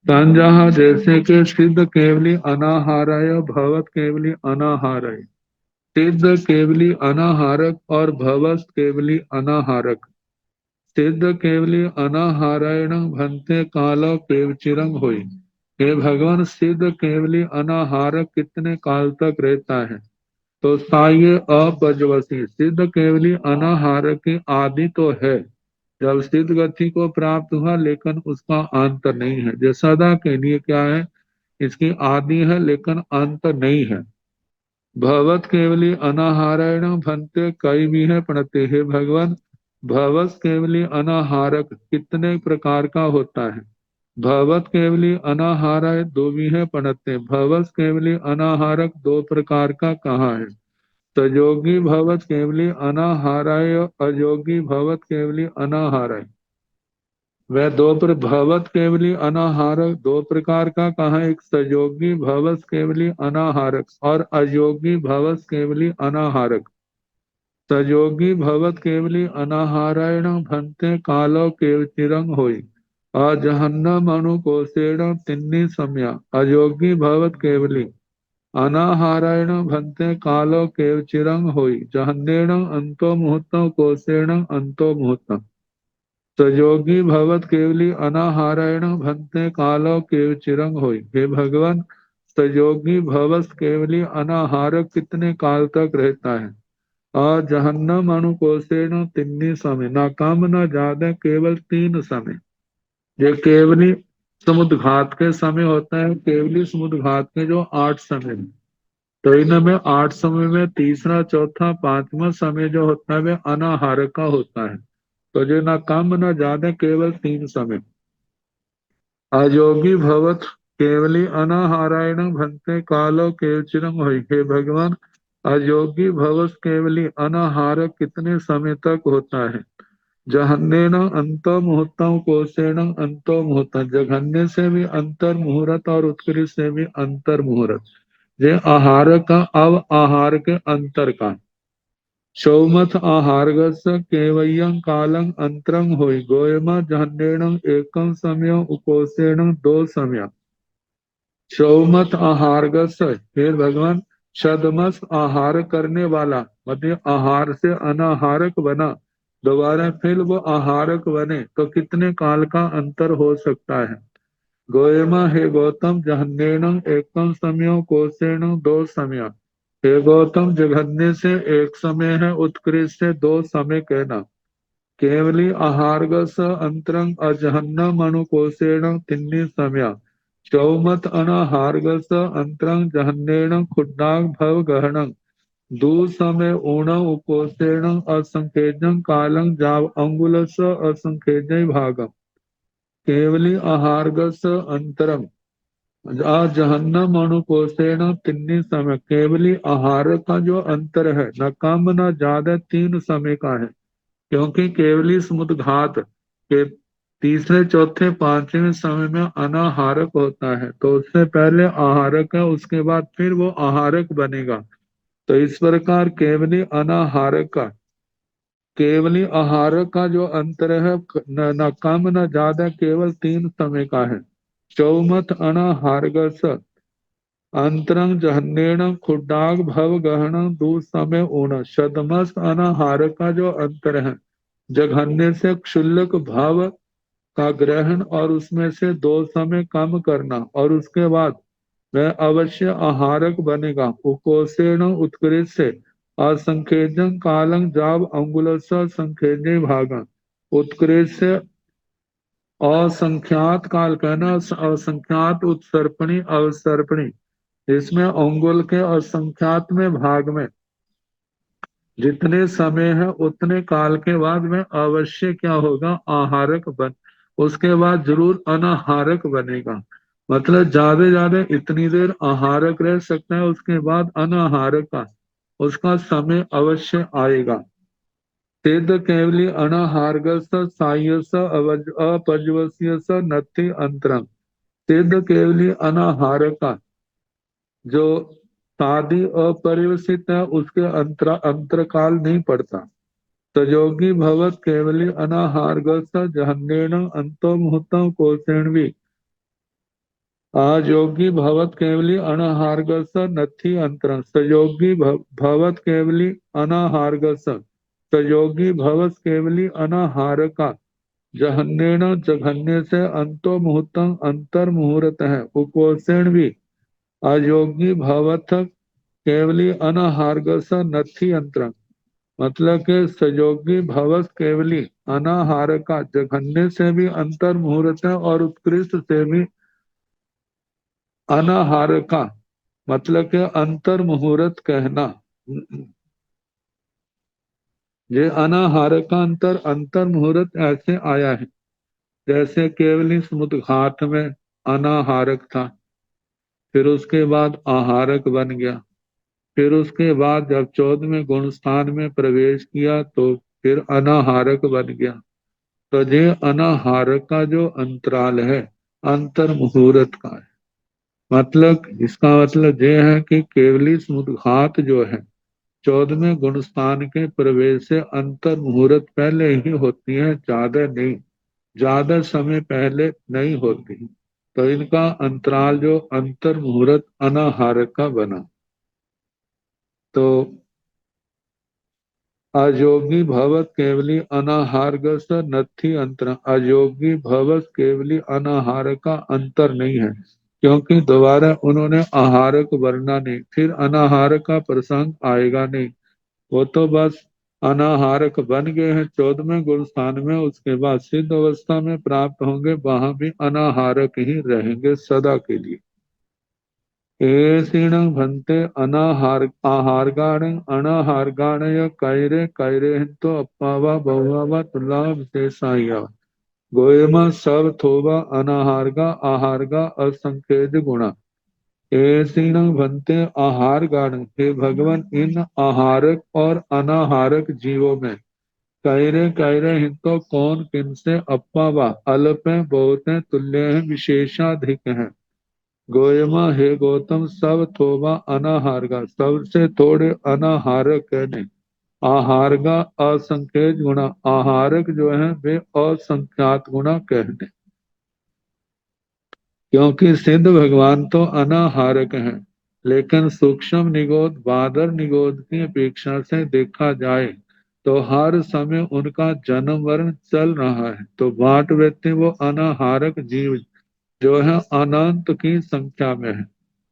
तंजहा जैसे के सिद्ध केवली अनाहाराय भवत केवली अनाहाराय, सिद्ध केवली अनाहारक और भवस केवली अनाहारक। सिद्ध केवली अनाहारायण भंते कालो केवचिरंग होई। हे भगवान, सिद्ध केवली अनाहारक कितने काल तक रहता है? तो साये अपजवसी, सिद्ध केवली अनाहारक की आदि तो है, जब सिद्ध गति को प्राप्त हुआ, लेकिन उसका अंत नहीं है। जो सदा के लिए क्या है? इसकी आदि है लेकिन अंत नहीं है। भवत केवली अनाहारायण भंते कई भी है पढ़ते। हे भगवान, भवस केवली अनाहारक कितने प्रकार का होता है? भवत केवली अनाहाराय दो भी है पढ़ते। भवस केवली अनाहारक दो प्रकार का कहा है। सयोगी भवत केवली अनाहाराय, अयोगी भवत केवली अनाहाराय। वह दो पर भवत केवली अनाहारक दो प्रकार का कहा। एक सयोगी भवस केवली अनाहारक और अयोगी भवस केवली अनाहारक। सयोगी भवत केवली अनाहारायण भंते कालो केवचिरंग होई। अजहन्नम अनुकोसेण तिन्नी सम्या। अयोगी भवत केवली अनाहारायण भंते कालो केवचिरंग होई। जहन्नेण अंतो मुहूर्तम कोसेण अंतो मुहूर्तम। सयोगी भवत केवली अनाहारायण भंते कालो केवचिरंग होई। हे भगवान, सयोगी भवस केवली अनाहारक कितने काल तक रहता है? जहन्नम अनुकोसेण तिन्नी समय, ना कम न ज्यादा, केवल 3 समय। ये केवली समुद्र घात के समय होता है। केवली समुद्र घात के जो 8 समय है, तो इनमें 8 समय में तीसरा, चौथा, 5वां समय जो होता है वह अनाहारक का होता है। तो जो ना कम न ज्यादा, केवल 3 समय। अयोगी भवत केवली अनाहारायण भंते कालो केवचिरम होई। हे भगवान, अयोगी भवस केवली अनाहारक कितने समय तक होता है? जहन्नेन अंतो मुहूर्तम कोसेण अंतो मुहूर्तम, जघन्य से भी अंतर मुहूर्त और उत्कृष्ट से भी अंतर मुहूर्त। ये आहार का अव आहार के अंतर का। सौमथ आहारगस केवयं कालं अंतरं होई। गोयमा जहन्नेण एकं समय उपोषेण दो समय। सौमथ आहारगस, हे भगवान, शदमस आहार करने वाला, मतलब आहार से अनाहारक बना, दोबारा फिर वो आहारक बने, तो कितने काल का अंतर हो सकता है? गोयमा, हे गौतम, जहन्नेण एकं समय कोसेण दो समय। हे गौतम, जघन्य से एक समय है, उत्कृष्ट से 2 समय कहना। केवली आहारगस अंतरंग अजहन्नम अनुकोसेण तिन्नी समय। चौमत अनाहारगस अंतरंग जहन्नेण खुड्डांग भव गहणं। दू समय ऊण उपोसेण असंखेजं कालं जाव अंगुलस असंखेजय भागम। केवली आहारगस अंतरम जहन्नम अनुकोसेण तिन्नी समय। केवली आहार का जो अंतर है, न कम न ज्यादा, 3 समय का है। क्योंकि केवली समुद्घात के तीसरे चौथे पांचवें समय में अनाहारक होता है, तो उससे पहले आहारक है, उसके बाद फिर वो आहारक बनेगा। तो इस प्रकार केवली अनाहारक का, केवली आहारक का जो अंतर है न कम न ज्यादा, केवल 3 समय का है। चौमथ अनाहारगस अंतरंग जहन्नेण खुड्डाग भव गहन दू समय ऊण। शतमस्त अनाहारक का जो अंतर है, जघन्य से क्षुल्लक भाव का ग्रहण और उसमें से 2 समय कम करना, और उसके बाद वह अवश्य आहारक बनेगा। उकोसेण उत्कृष्ट से असंखेजन कालं जाव अंगुल संखेजने भागा। उत्कृष्ट से असंख्यात काल कहना, असंख्यात उत्सर्पणी अवसर्पणी, इसमें अंगुल के असंख्यात में भाग में जितने समय है उतने काल के बाद में अवश्य क्या होगा, आहारक बन, उसके बाद जरूर अनाहारक बनेगा। मतलब ज्यादा इतनी देर आहारक रह सकता है, उसके बाद अनाहारक का उसका समय अवश्य आएगा। सिद्ध केवली अनाहारगस सायस अपजवस्यस नत्थि अंतरम। सिद्ध केवली अनाहारक का जो शादी अपरिवसित है, उसके अंतर काल नहीं पड़ता। सयोगी भवत केवली अनाहारगस जहन्नेन अंतो मुहूर्तम कोसेणवी। योगी भवत केवली अनाहारगस नथि अंतरम। सयोगी भवत केवली अनाहारगस, सयोगी भवत केवली अनाहारका जहन्नेन जघन्य से अंतो मुहूर्तम अंतर मुहूर्त है। उपोषण भी अयोगी भवत केवली अनाहारगस नथि अंतरम। मतलब के सयोगी भवस केवली अनाहार का जघन्य से भी अंतर मुहूर्त है, और उत्कृष्ट से भी अनाहार का मतलब के अंतर मुहूर्त कहना। ये अनाहार का अंतर अंतर मुहूर्त ऐसे आया है, जैसे केवली समुद्र घाट में अनाहारक था, फिर उसके बाद आहारक बन गया, फिर उसके बाद जब 14वें गुण स्थान में प्रवेश किया तो फिर अनाहारक बन गया। तो ये अनाहारक का जो अंतराल है, अंतर मुहूर्त का है। मतलब इसका मतलब ये है कि केवली समुद्घात जो है 14वें गुण स्थान के प्रवेश से अंतर मुहूर्त पहले ही होती है, ज्यादा नहीं, ज्यादा समय पहले नहीं होती। तो इनका अंतराल जो अंतर मुहूर्त अनाहारक का बना। तो अयोगी भवत केवली अनाहारगस नथि अंतर। अयोगी भवत केवली अनाहार का अंतर नहीं है, क्योंकि दोबारा उन्होंने आहारक वरना नहीं, फिर अनाहार का प्रसंग आएगा नहीं। वो तो बस अनाहारक बन गए हैं 14वें गुण स्थान में, उसके बाद सिद्ध अवस्था में प्राप्त होंगे, वहां भी अनाहारक ही रहेंगे सदा के लिए। एसीण भन्ते अनाहार आहारगाण अनाहारगाणय कैरे कैरे तो अप्पावा बहुवा तुला विशेषाया। गोयमा सब थोवा अनाहारगा आहारगा असंकेत गुणा। एसीण भन्ते आहार गाण, हे भगवान इन आहारक और अनाहारक जीवों में कैरे कैरे हिंतो कौन किनसे अप्पावा अल्प है, बहुत है, तुल्य है, विशेषाधिक है। गोयमा हे गौतम सब थोबा अनाहारगा, सबसे थोड़े अनाहारक कहने। आहारगा असंख्यक गुणा, आहारक जो है वे असंख्यात गुणा कहने। क्योंकि सिद्ध भगवान तो अनाहारक हैं, लेकिन सूक्ष्म निगोद बादर निगोद की अपेक्षा से देखा जाए तो हर समय उनका जन्म वर्ण चल रहा है। तो बाट व्यक्ति वो अनाहारक जीव जो है अनंत की संख्या में है,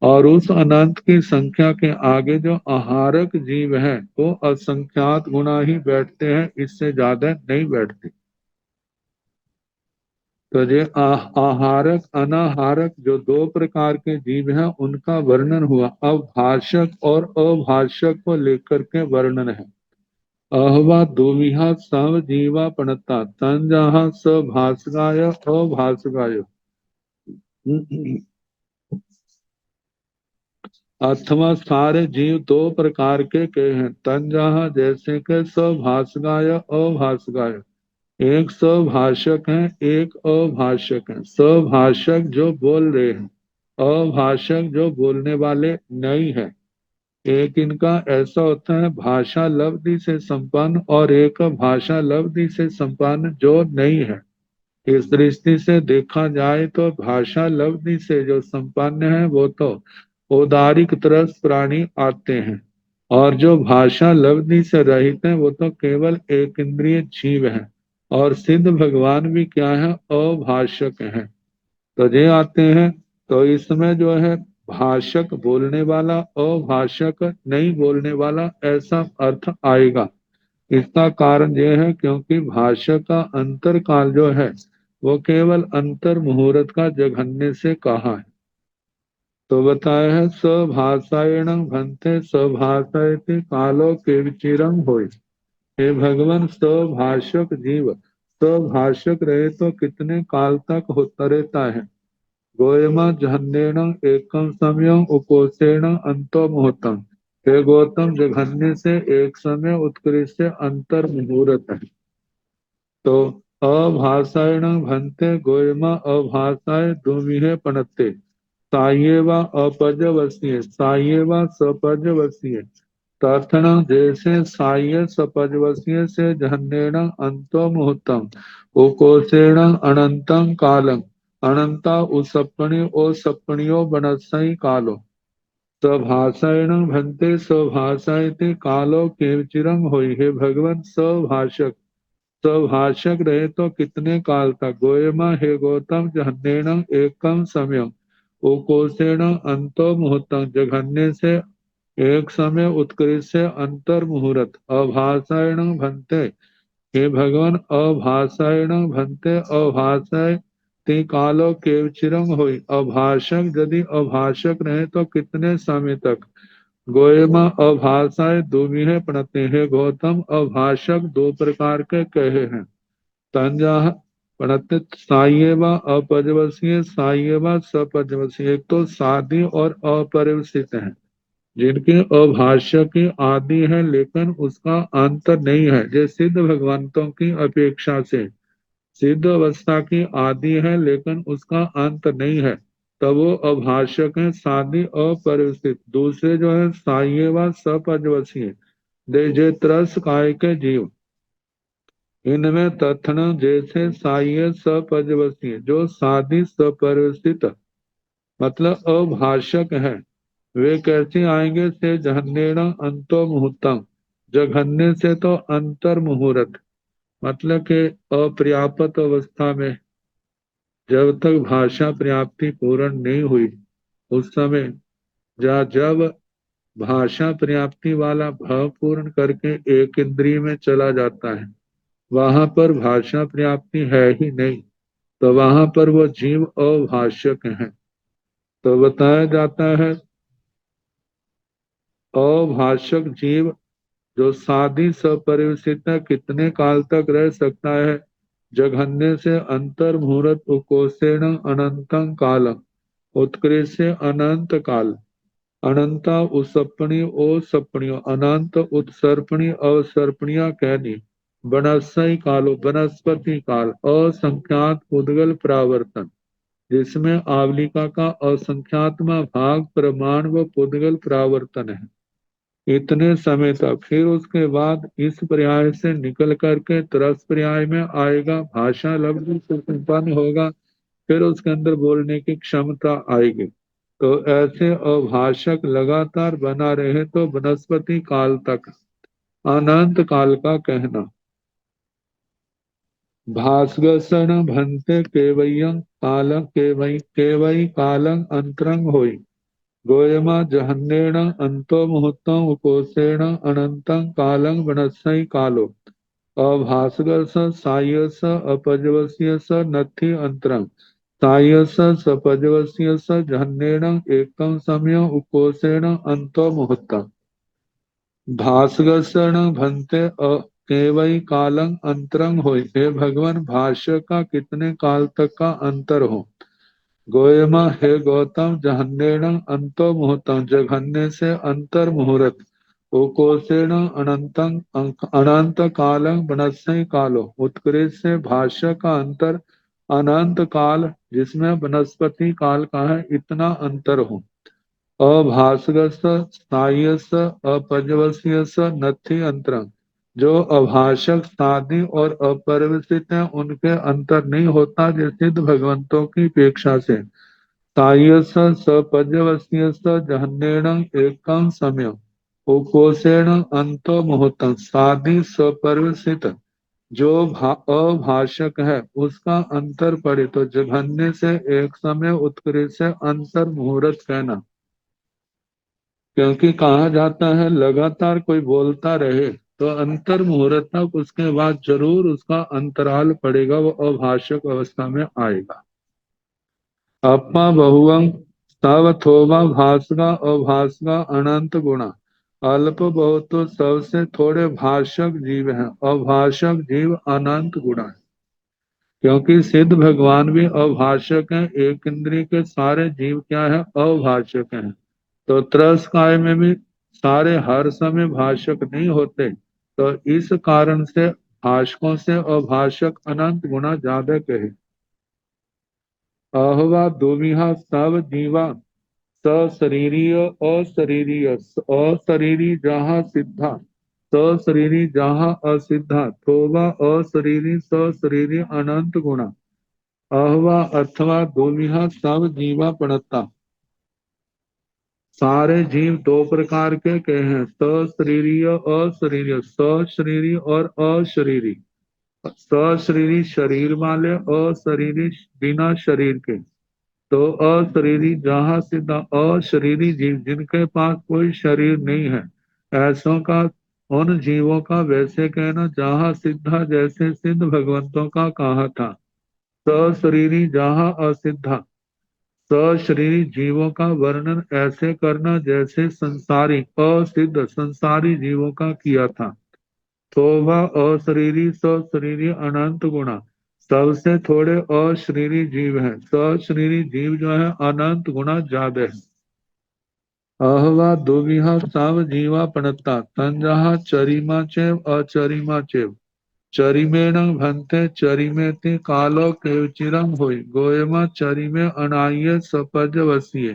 और उस अनंत की संख्या के आगे जो आहारक जीव है वो असंख्यात गुना ही बैठते हैं, इससे ज्यादा नहीं बैठते। तो ये आहारक अनाहारक जो 2 प्रकार के जीव हैं उनका वर्णन हुआ। अब भाषक और अभाषक को लेकर के वर्णन है। अहवा दोविहा सव जीवा पणता तंजहा स भाषगाय अभाषगाय। अथवा सारे जीव 2 प्रकार के हैं, तंजहा जैसे के सभाषगाय अभाषगाय। एक सभाषक है, एक अभाषक है। सभाषक जो बोल रहे हैं, अभाषक जो बोलने वाले नहीं है। एक इनका ऐसा होता है भाषा लब्धि से संपन्न, और एक भाषा लब्धि से संपन्न जो नहीं है। इस दृष्टि से देखा जाए तो भाषा लब्धि से जो संपन्न है वो तो औदारिक तरस प्राणी आते हैं, और जो भाषा लब्धि से रहित है वो तो केवल एक इंद्रिय जीव है। और सिद्ध भगवान भी क्या है, अभाषक है। तो ये आते हैं। तो इसमें जो है भाषक बोलने वाला, अभाषक नहीं बोलने वाला, ऐसा अर्थ आएगा। इसका कारण यह है क्योंकि भाषा का अंतर काल जो है वो केवल अंतर मुहूर्त का जघन्य से कहा है। तो बताया है सभाषाएण भन्ते सभाषयति कालो केवचिरम होय। हे भगवान, सभाषक जीव सभाषक रहे तो कितने काल तक होता रहता है। गोयमा जहन्नेन एकम समयम उपोषेण अंतो मुहूर्तम। हे गौतम, जघन्य से एक समय उत्कृष्ट अंतर मुहूर्त है। तो अभाषाएण भन्ते गोयमा अभाषाए दुमिहे पणते साइएवा अपजवसीय साइएवा सपजवसीय। तर्थण जैसे साय सपजवसीय से जहन्नेण अंतो मुहूर्तम उकोषेण अनंतम कालम अनंता उसपणि ओ सपणियो बनसई कालो। सभाषाएण भन्ते सभाषाएते कालो केवचिरम होई। हे भगवान, सभाषक सभाषक रहे तो कितने काल तक। गोयमा, हे गौतम, जहन्नेण एकम समय उकोषेण अंतो मुहूर्तम। जघन्य से एक समय उत्कृष्ट से अंतर मुहूर्त। अभाषाएण भन्ते, हे भगवान, अभाषाएण भन्ते अभाषाय ते कालो केवचिरम होई। अभाषक यदि अभाषक रहे तो कितने समय तक। गोयमा अभाषाय दुमिहे प्रणते। हे गौतम, अभाषक दो प्रकार के कहे हैं। तंजा प्रणत साइएवा अपजवसीय साइएवा सपजवसीय। एक तो सादी और अपरिवसित है, जिनके अभाष्य की आदि है लेकिन उसका अंत नहीं है। जैसे सिद्ध भगवंतों की अपेक्षा से सिद्ध अवस्था की आदि है लेकिन उसका अंत नहीं है, तब वो अभाषक है, सादी अपरिवस्थित। दूसरे जो है साइय व सपजवसीय, जे त्रस काय के जीव। इनमें तथन जैसे साइय सपजवसीय जो सादी सपरिवस्थित मतलब अभाषक है, वे कैसे आएंगे। से जहन्नेण अंतो मुहूर्तम। जघन्य से तो अंतर मुहूर्त, मतलब के अपर्याप्त अवस्था में, जब तक भाषा पर्याप्ति पूर्ण नहीं हुई उस समय, जब भाषा पर्याप्ति वाला भाव पूर्ण करके एक इंद्रिय में चला जाता है, वहां पर भाषा पर्याप्ति है ही नहीं, तो वहां पर वो जीव अभाषक है। तो बताया जाता है अभाषक जीव जो साधी सपरिवसित कितने काल तक रह सकता है। जघन्य से अंतर मुहूर्त उकोषेण अनंतं काल। उत्कृष्ट अनंत काल। अनंता उसपणी ओ सपणियो अनंत उत्सर्पणी अवसर्पणिया कहनी। बनस्सई कालो वनस्पति काल। असंख्यात उद्गल प्रावर्तन, जिसमें आवलिका का असंख्यात्मा भाग प्रमाण व पुद्गल प्रावर्तन है। इतने समय तक, फिर उसके बाद इस पर्याय से निकल करके तरस पर्याय में आएगा, भाषा लब्धि से संपन्न होगा, फिर उसके अंदर बोलने की क्षमता आएगी। तो ऐसे अभाषक लगातार बना रहे तो वनस्पति काल तक, अनंत काल का कहना। भास्गसन भन्ते केवयं कालं केवई कालं अंतरंग होई। गोयमा जहन्नेण अंतो मुहूर्तम उपोषेण अनंतं कालं वनस्सई कालो। अभास्गर सायस अपजवस्य स नथि अंतरं सायस सपजवस्य स जहन्नेण एकं समय उपोषेण अंतो मुहूर्तम। भास्कर भन्ते केवई कालं अंतरंग हो। हे भगवान, भाष्य का कितने काल तक का अंतर हो। गोयमा, हे गौतम, जहन्नेण अंतो मुहूर्तम। जघन्य से अंतर मुहूर्त उकोसेण अनंतं अनंत कालं वनस्यं कालो। उत्कृष्ट से भाष्य का अंतर अनंत काल जिसमें वनस्पति काल का है इतना अंतर हो। अभासगस स्थायस अपर्यवस्यस नथि अंतरं। जो अभाषक साधी और अपरिवर्तित हैं उनके अंतर नहीं होता जैसे भगवंतों की अपेक्षा से। सायस सपर्यवस्यस जहन्नेण एकं समय उकोसेण अंतो मुहूर्तम साधि सपर्यवसित। जो अभाषक है उसका अंतर पड़े तो जघन्य से एक समय उत्कृष्ट से अंतर मुहूर्त कहना। क्योंकि कहा जाता है लगातार कोई बोलता रहे तो अंतर मुहूर्त तक उसके बाद जरूर उसका अंतराल पड़ेगा, वो अभाषक अवस्था में आएगा। अपा बहुवं सावथोमा भाषगा अभाषगा अनंत गुणा। अल्प बहुत तो सबसे थोड़े भाषक जीव हैं, अभाषक जीव अनंत गुणा है। क्योंकि सिद्ध भगवान भी अभाषक हैं, एक इंद्रिय के सारे जीव क्या है अभाषक हैं। तो त्रस्काय में भी सारे हर समय भाषक नहीं होते, तो इस कारण से भाषकों से अभाषक अनंत गुना ज्यादा कहे। अहवा दुविहा सब जीवा सशरीरीय अशरीरीय। अशरीरी जहाँ सिद्धा सशरीरी जहाँ असिद्धा थोवा अशरीरी सशरीरी अनंत गुणा। अहवा अथवा दुविहा सब जीवा पड़ता। सारे जीव दो प्रकार के कहे हैं, सशरीरीय अशरीरीय। सशरीरी और अशरीरी। सशरीरी शरीर वाले, अशरीरी बिना शरीर के। तो अशरीरी जहाँ सिद्ध अशरीरी जीव जिनके पास कोई शरीर नहीं है ऐसों का, उन जीवों का वैसे कहना जहाँ सिद्धा जैसे सिद्ध भगवंतों का कहा था। सशरीरी जहाँ असिद्धा। सशरीरी जीवों का वर्णन ऐसे करना जैसे संसारी असिद्ध संसारी जीवों का किया था। थोवा अशरीरी सशरीरी अनंत गुणा। सबसे थोड़े अशरीरी जीव हैं, सशरीरी जीव जो है अनंत गुणा ज्यादा है। अहवा दुविहा साव जीवा पणता तंजहा चरिमा चेव अचरिमा चेव। चरिमेण भंते चरिमेति कालो केवचिरम होई गोयमा चरिमे अनाये सपज वसिये।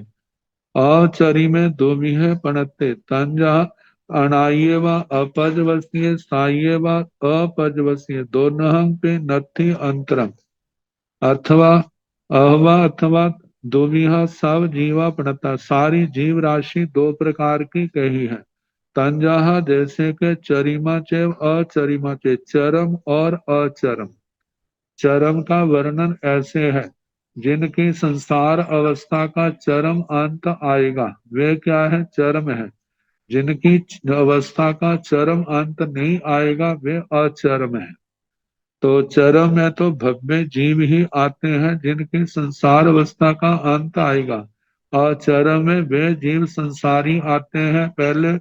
अचरिमे दुविहे पणते तंजा अनाये व अपज वसिये साये व अपज वसिये दोनों पे नथि अंतरम। अथवा अहवा अथवा दुविहा सब जीवा पणता सारी जीव राशि दो प्रकार की कही है। तंजाहा जैसे के चरिमा चेव अचरिमा चे चरम और अचरम। चरम का वर्णन ऐसे है जिनकी संसार अवस्था का चरम अंत आएगा, वे क्या है चरम है। जिनकी अवस्था का चरम अंत नहीं आएगा वे अचरम है। तो चरम में तो भव्य जीव ही आते हैं जिनकी संसार अवस्था का अंत आएगा। और चरम में वे जीव संसारी आते हैं पहले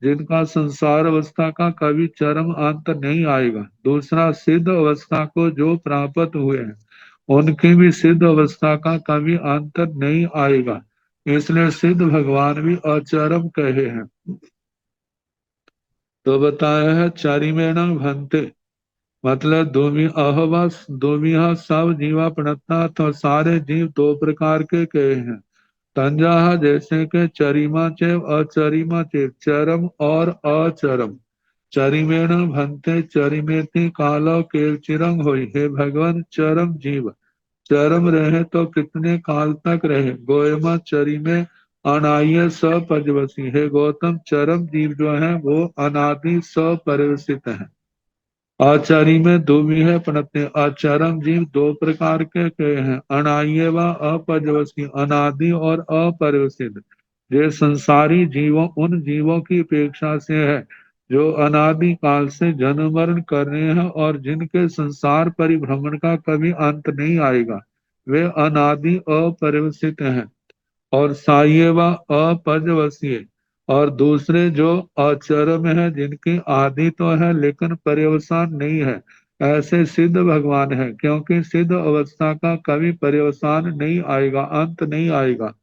जिनका संसार अवस्था का कभी चरम अंत नहीं आएगा। दूसरा सिद्ध अवस्था को जो प्राप्त हुए हैं उनकी भी सिद्ध अवस्था का कभी अंत नहीं आएगा, इसलिए सिद्ध भगवान भी अचरम कहे हैं। तो बताया है चारिमेण भंते मतलब दोवी अहवा दोविहा सब जीवा प्रणता तो सारे जीव दो प्रकार के कहे हैं। तंजाहा जैसे के चरिमा चेव अचरिमा चेव चरम और अचरम। चरिमेण भंते चरिमेति कालो केव चिरंग होई। हे भगवान चरम जीव चरम रहे तो कितने काल तक रहे। गोयमा चरिमे अनाय सपजवसी। हे गौतम चरम जीव जो है वो अनादि सपरिवसित है। आचारी में दो भी है पढ़ते। आचारम जीव दो प्रकार के हैं, अनाय व अपजवसी अनादि और अपरिवसित। ये संसारी जीवों उन जीवों की अपेक्षा से है जो अनादि काल से जन्म मरण कर रहे हैं और जिनके संसार परिभ्रमण का कभी अंत नहीं आएगा, वे अनादि अपरिवसित हैं। और साये व अपजवसीय और दूसरे जो अचरम है जिनकी आदि तो है लेकिन पर्यवसान नहीं है, ऐसे सिद्ध भगवान है क्योंकि सिद्ध अवस्था का कभी पर्यवसान नहीं आएगा, अंत नहीं आएगा।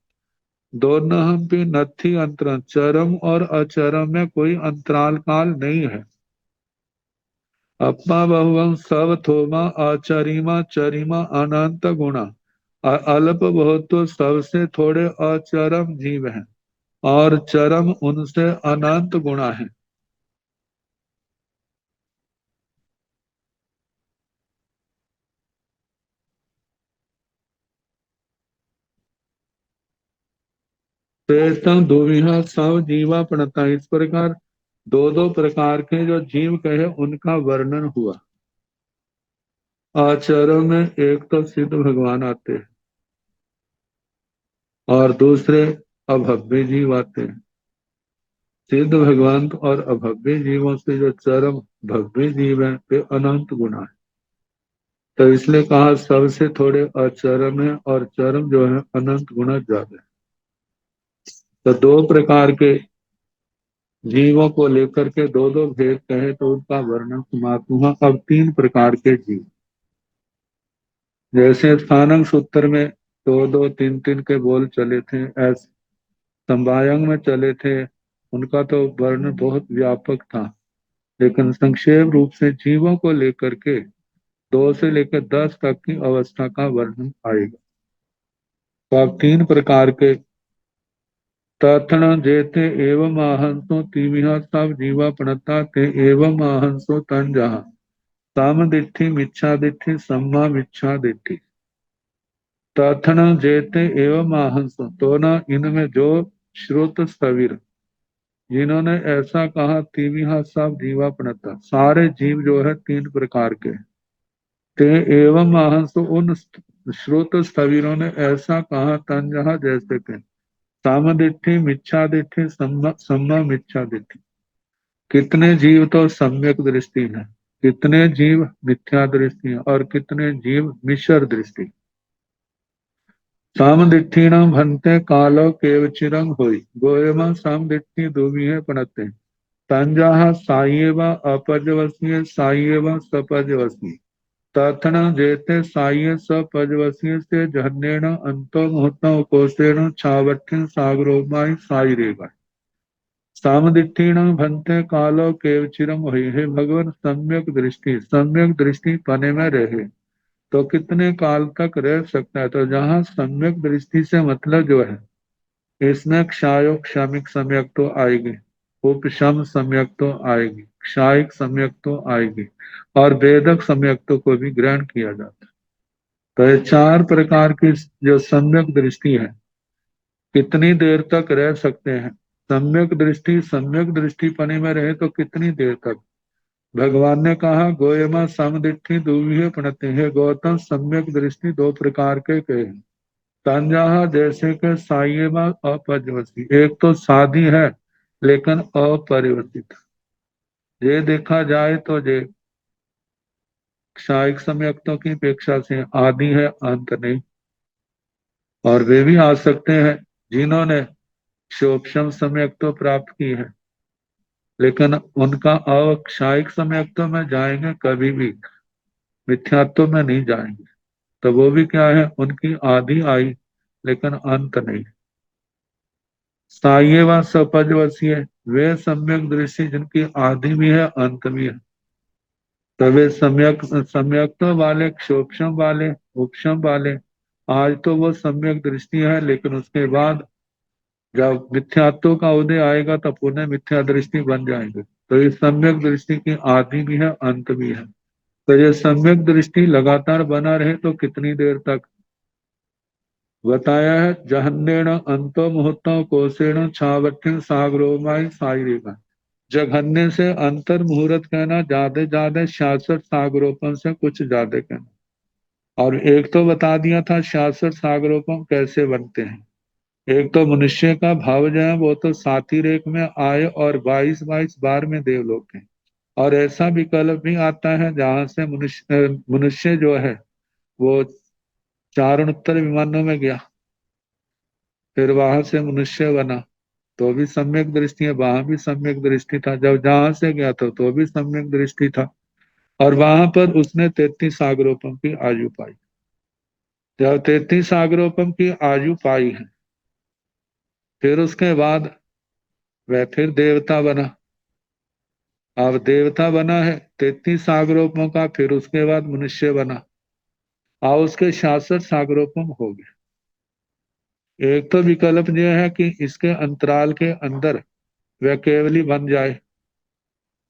दोनों हम भी नथी अंतरण, चरम और अचरम में कोई अंतराल काल नहीं है। अपमा बहुवं सब थोमा आचरिमा चरिमा अनंत गुणा, अल्प बहुत तो सबसे थोड़े अचरम जीव हैं और चरम उनसे अनंत गुणा है। श्रेष्ठम दुविहा सब जीवा प्रणता, इस प्रकार दो दो प्रकार के जो जीव कहे उनका वर्णन हुआ। आचरण में एक तो सिद्ध भगवान आते हैं और दूसरे अभव्य जीव आते हैं। सिद्ध भगवान और अभव्य जीवों से जो चरम भव्य जीव है वे अनंत गुणा है। तो इसलिए कहा सबसे थोड़े अचरम है और चरम जो है अनंत गुणा ज्यादा है। तो दो प्रकार के जीवों को लेकर के दो दो भेद कहे तो उनका वर्णन समाप्त हुआ। अब तीन प्रकार के जीव, जैसे स्थानंग सूत्र में दो दो तीन तीन के बोल चले थे, ऐसे संवायंग में चले थे, उनका तो वर्णन बहुत व्यापक था। लेकिन संक्षेप रूप से जीवों को लेकर के 2 से लेकर 10 तक की अवस्था का वर्णन आएगा। तो अब तीन प्रकार के तथण जेते एवं आहंसो तीविहा सब जीवा प्रणता ते एवं आहंसो तन जहा साम दिट्ठी मिच्छा दिट्ठी सम्मा मिच्छा दिट्ठी। तथण जेते एवं आहंसो, तो ना इनमें जो श्रुत स्थविर जिन्होंने ऐसा कहा तीविहा सब जीवा प्रणता, सारे जीव जो है तीन प्रकार के। ते एवं आहंसो, उन श्रुत स्थविरों ने ऐसा कहा तंजहा जैसे के सामदिट्ठी मिच्छा दिट्ठी सम्मा मिच्छा दिट्ठी। कितने जीव तो सम्यक दृष्टि है, कितने जीव मिथ्या दृष्टि है और कितने जीव मिश्र दृष्टि। सामदिट्ठीण भंते कालो केवचिरंग होई गोयमा सामदिट्ठी दुविहे पणते तंजाहा साइएवा अपजवसीय साइएवा सपजवसी। तथण जेते साइय सपजवसी से झन्नेण अंतो मुहूर्त कोशेण छावठिन सागरोमाई साई रेगा। सामदिट्ठीण भंते कालो केवचिरम हुई, हे भगवान सम्यक दृष्टि पने में रहे तो कितने काल तक रह सकता है। तो जहाँ सम्यक दृष्टि से मतलब जो है, इसमें क्षायो क्षमिक सम्यक तो आएगी, उपशम सम्यक तो आएगी, क्षायिक सम्यक तो आएगी और वेदक सम्यक तो को भी ग्रहण किया जाता है। तो ये चार प्रकार की जो सम्यक दृष्टि है, कितनी देर तक रह सकते हैं। सम्यक दृष्टि पने में रहे तो कितनी देर तक। भगवान ने कहा गोयमा समदृष्टि दुविहे प्रणते, हैं गौतम सम्यक दृष्टि दो प्रकार के कहे। तंजाहा जैसे के साइयमा अपरिवर्ती, एक तो साधी है लेकिन अपरिवर्तित। ये देखा जाए तो ये क्षायिक सम्यक्तों की अपेक्षा से आदि है, अंत नहीं। और वे भी आ सकते हैं जिन्होंने शोक्षम सम्यक तो प्राप्त की है, लेकिन उनका अक्षायिक सम्यक तो में जाएंगे कभी भी, मिथ्यात्व में नहीं जाएंगे। तो वो भी क्या है, उनकी आदि आई लेकिन अंत नहीं। साइये व सपजवसीय, वे सम्यक दृष्टि जिनकी आदि भी है अंत भी है। तो वे सम्यक वाले, क्षोक्षम वाले, उपशम वाले, आज तो वो सम्यक दृष्टि है लेकिन उसके बाद जब मिथ्यात्व का उदय आएगा तो पुनः मिथ्या दृष्टि बन जाएंगे। तो ये सम्यक दृष्टि की आदि भी है अंत भी है। तो ये सम्यक दृष्टि लगातार बना रहे तो कितनी देर तक बताया है। जहन्नेण अंतो मुहूर्तों कोसेण छावठिन सागरोमाई साई रेखा। जघन्य से अंतर मुहूर्त कहना, ज्यादा ज्यादा 66 सागरोपम से कुछ ज्यादा कहना। और एक तो बता दिया था 66 सागरोपम कैसे बनते हैं। एक तो मनुष्य का भाव जो है वो तो साथी रेख में आए और 22 बार में देवलोक है। और ऐसा विकल्प भी आता है जहां से मनुष्य जो है वो चारणोत्तर विमानों में गया, फिर वहां से मनुष्य बना, तो भी सम्यक दृष्टि है, वहां भी सम्यक दृष्टि था। जब जहां से गया था तो भी सम्यक दृष्टि था। और वहां पर उसने 33 सागरोपम की आयु पाई। जब 33 सागरोपम की आयु पाई है फिर उसके बाद वह फिर देवता बना। अब देवता बना है 33 सागरोपम का, फिर उसके बाद मनुष्य बना और उसके 66 सागरोपम हो गए। एक तो विकल्प यह है कि इसके अंतराल के अंदर वह केवली बन जाए,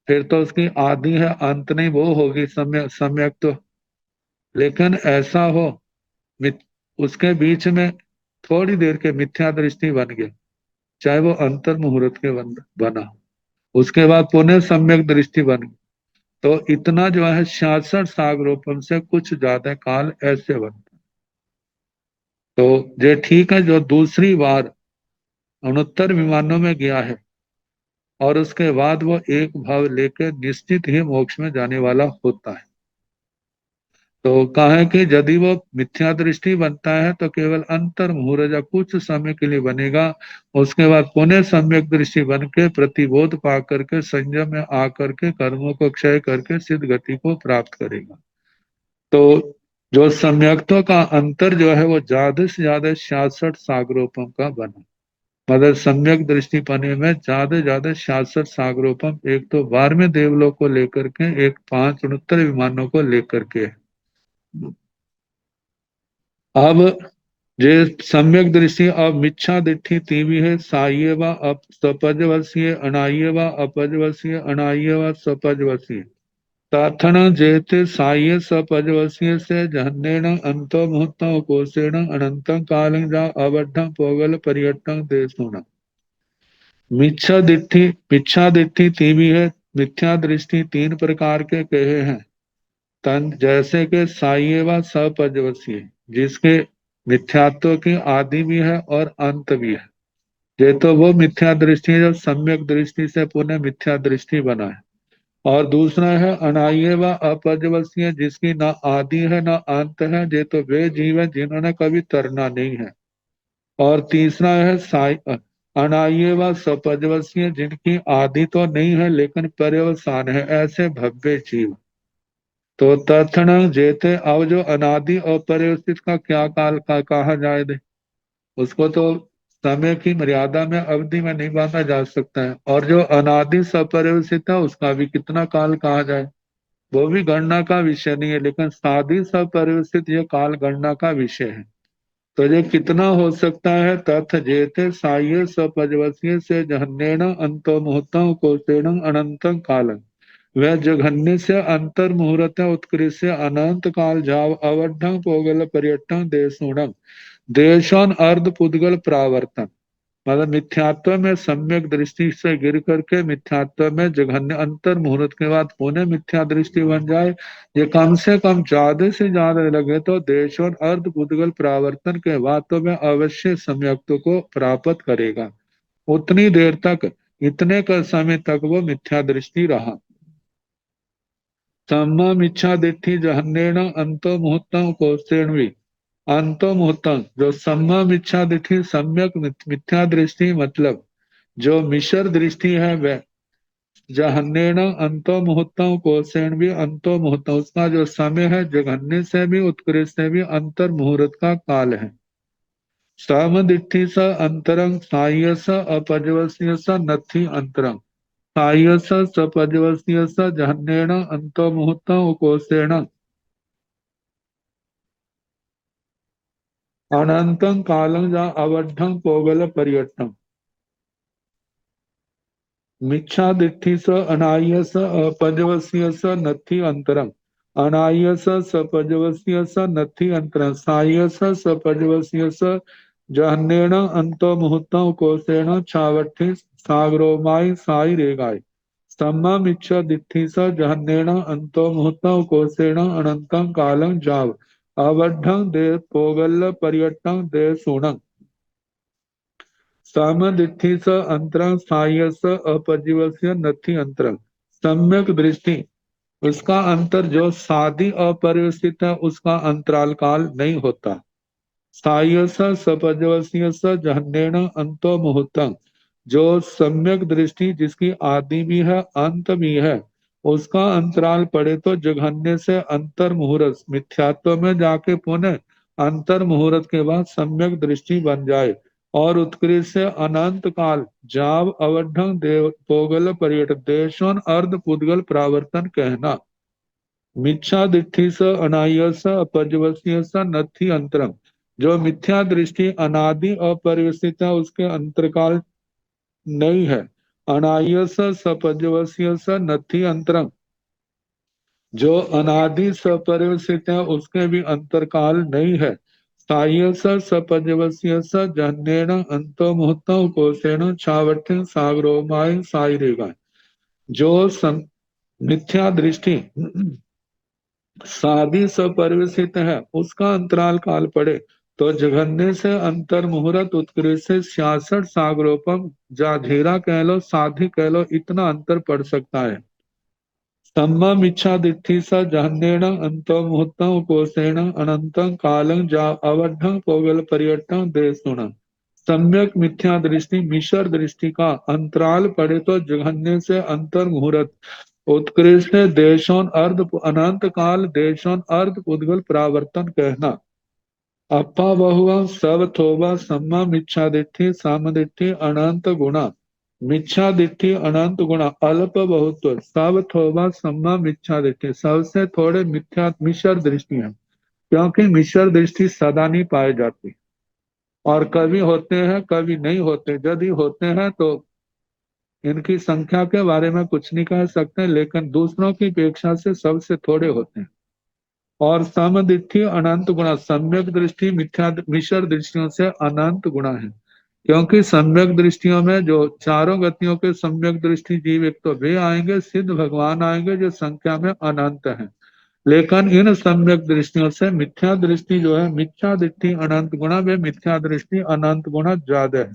फिर तो उसकी आदि है अंत नहीं, वो होगी सम्यक तो। लेकिन ऐसा हो उसके बीच में थोड़ी देर के मिथ्या दृष्टि बन गया, चाहे वो अंतर मुहूर्त के बना, उसके बाद पुनः सम्यक दृष्टि बन गई, तो इतना जो है 66 सागरोपम से कुछ ज्यादा काल ऐसे बनता। तो ये ठीक है जो दूसरी बार उनहत्तर विमानों में गया है और उसके बाद वो एक भाव लेकर निश्चित ही मोक्ष में जाने वाला होता है। तो कहा कि यदि वो मिथ्या दृष्टि बनता है तो केवल अंतर मुहूर्त या कुछ समय के लिए बनेगा, उसके बाद पुनः सम्यक दृष्टि बन के प्रतिबोध पा करके संयम में आकर के कर्मों को क्षय करके सिद्ध गति को प्राप्त करेगा। तो जो सम्यक्तों का अंतर जो है वो ज्यादा से ज्यादा 66 सागरोपम का बना। मतलब सम्यक दृष्टि पाने में ज्यादा 66 सागरोपम, एक तो 12वें देवलोक को लेकर के, एक 5 69 विमानों को लेकर के। अब जे सम्यक दृष्टि अब मिच्छा दिट्ठी तीवी है साइये व सपजवसीय अनाइये व अपजवसीय अनाइये व सपजवसीय ताथण जेते साइये सपजवसीय से जहन्नेन अंतो मुहूर्तं कोसेण अनंतं कालं जा अवड्ढं पोगल पर्यटं देशुण। मिच्छा दिट्ठी तीवी है, मिथ्या दृष्टि तीन प्रकार के कहे हैं। तन जैसे कि साइये व सपजवसीय, जिसके मिथ्यात्व की आदि भी है और अंत भी है। ये तो वो मिथ्या दृष्टि है जो सम्यक दृष्टि से पुनः मिथ्या दृष्टि बना है। और दूसरा है अनाह्य व अपजवसीय, जिसकी ना आदि है ना अंत है, ये तो वे जीव है जिन्होंने कभी तरना नहीं है। और तीसरा है अनाह्य व सपजवसीय, जिनकी आदि तो नहीं है लेकिन पर्यवसान है, ऐसे भव्य जीव। तो तत्ण जेते, अब जो अनादि और परिवर्तित का क्या काल का कहा जाए दे, उसको तो समय की मर्यादा में अवधि में नहीं बांधा जा सकता है। और जो अनादि सपरिवर्तित है उसका भी कितना काल कहा जाए, वो भी गणना का विषय नहीं है, लेकिन साधी सपरिवर्तित ये काल गणना का विषय है। तो ये कितना हो सकता है, तथ जेते साह्य सपजवसीय से जहन्नेन अंतो मुहूर्तं कोसेण अनंतं कालं, वह जघन्य से अंतर मुहूर्त उत्कृष्ट अनंत काल जाव अवड्ढं पोगल पर्यटन देशूणम देशन अर्ध पुद्गल प्रावर्तन। मतलब मिथ्यात्व में सम्यक दृष्टि से गिर करके मिथ्यात्व में जघन्य अंतर मुहूर्त के बाद पुनः मिथ्या दृष्टि बन जाए, ये कम से कम ज्यादा से ज्यादा लगे तो देश और अर्ध पुद्गल प्रावर्तन के बाद तो वह अवश्य सम्यक्त्व को प्राप्त करेगा। उतनी देर तक, इतने का समय तक वो मिथ्या दृष्टि रहा। सम्मा इच्छा दिट्ठी जहन्नेन अंतो मुहूर्तं कौस्तेण्वी, अंतो मुहूर्तं जो सम्मा इच्छा दिट्ठी सम्यक मिथ्या दृष्टि, मतलब जो मिश्र दृष्टि है वह जहन्नेन अंतो मुहूर्तं कौस्तेण्वी, अंतो मुहूर्तं उसका जो समय है जघन्य से भी उत्कृष्ट से भी अंतर मुहूर्त का काल है। सम दिट्ठी स अंतरंग साह्य स अपजवस्य स नथि अंतरंग साह्यस सपजवस्यस जहन्नेन अंतो मुहूर्तं कोसेण अनंतं कालं जा अवड्ढं पोगल पर्यटन। मिच्छा दिट्ठी स अनाह्य स अपजवस्य स नथि अंतरं अनाह्य स सपजवस्य स नथि अंतरं साह्य स सपजवस्य स जहन्नेन अंतो मुहूर्तं कोसेण छावट्ठी सागरोमाई साई रेगाय सम्मम इच्छा दिट्ठी स जहन्नेन अंतो मुहूर्तं कोसेण अनंतं कालं जाव अवड्ढं दे पोगल पर्यटन दे सुणं सामदिट्ठी स अंतरंग साह्यस अपजीवस्य नथि अंतरंग। सम्यक दृष्टि, उसका अंतर जो साधी अपरिवस्थित है उसका अंतराल काल नहीं होता। साह्यस सपजवस्य स जहन्नेन अंतो मुहूर्तं, जो सम्यक दृष्टि जिसकी आदि भी है अंत भी है, उसका अंतराल पड़े तो जघन्य से अंतर मुहूर्त मिथ्यात्व में जाके पुनः अंतर मुहूर्त के बाद सम्यक दृष्टि बन जाए, और उत्कृष्ट से अनंत काल जाव अवढंग देव पोगल पर्यट देशोन अर्ध पुद्गल प्रावर्तन कहना। मिथ्या दृष्टि स अनायस अपरिवर्तनीय स नथि अंतरम। जो मिथ्या दृष्टि अनादि अपरिवर्तित है उसके अंतरकाल नहीं है। अनायस सपर्यवसीय स नथि अंतरम। जो अनादि सपर्यवसित है उसके भी अंतरकाल नहीं है। साह्य सपर्यवसीय स जन्येन अंतो मुहूर्तम कोशेन छावर्थिन सागरोमाय साइरेगा। जो मिथ्या दृष्टि शादी सपरिवर्तित है उसका अंतराल काल पड़े तो जघन्य से अंतर मुहूर्त उत्कृष्ट से 66 सागरोपम जाधेरा कह लो साधी कह लो इतना अंतर पड़ सकता है। सम्मम इच्छा दिट्ठी स जहन्येन अंतो मुहूर्तम कोशेन अनंतं कालं जा अवढं पोगल पर्यटन देशुण। सम्यक मिथ्या दृष्टि मिश्र दृष्टि का अंतराल पड़े तो जघन्य से अंतर मुहूर्त उत्कृष्ट देशों अर्ध अनंत काल देशों अर्ध उद्गल प्रावर्तन कहना। अपा बहुआ सब थोबा सम्मा मिच्छा दिट्ठी सामदिट्ठी अनंत गुणा। मिच्छा दिट्ठी अनंत गुणा अल्प बहुत सब थोबा सम्मा मिच्छा दिट्ठी सबसे थोड़े मिथ्या मिश्र दृष्टि है। क्योंकि मिश्र दृष्टि सदा नहीं पाई जाती और कभी होते हैं कभी नहीं होते। यदि होते हैं तो इनकी संख्या के बारे में कुछ नहीं कह सकते लेकिन दूसरों की अपेक्षा से सबसे थोड़े होते हैं। और समदृष्टि अनंत गुणा सम्यक दृष्टि मिथ्या मिश्र दृष्टियों से अनंत गुणा है। क्योंकि सम्यक दृष्टियों में जो चारों गतियों के सम्यक दृष्टि जीव एक तो वे आएंगे सिद्ध भगवान आएंगे जो संख्या में अनंत है। लेकिन इन सम्यक दृष्टियों से मिथ्या दृष्टि जो है मिथ्या दृष्टि अनंत गुणा वे मिथ्या दृष्टि अनंत गुणा ज्यादा है।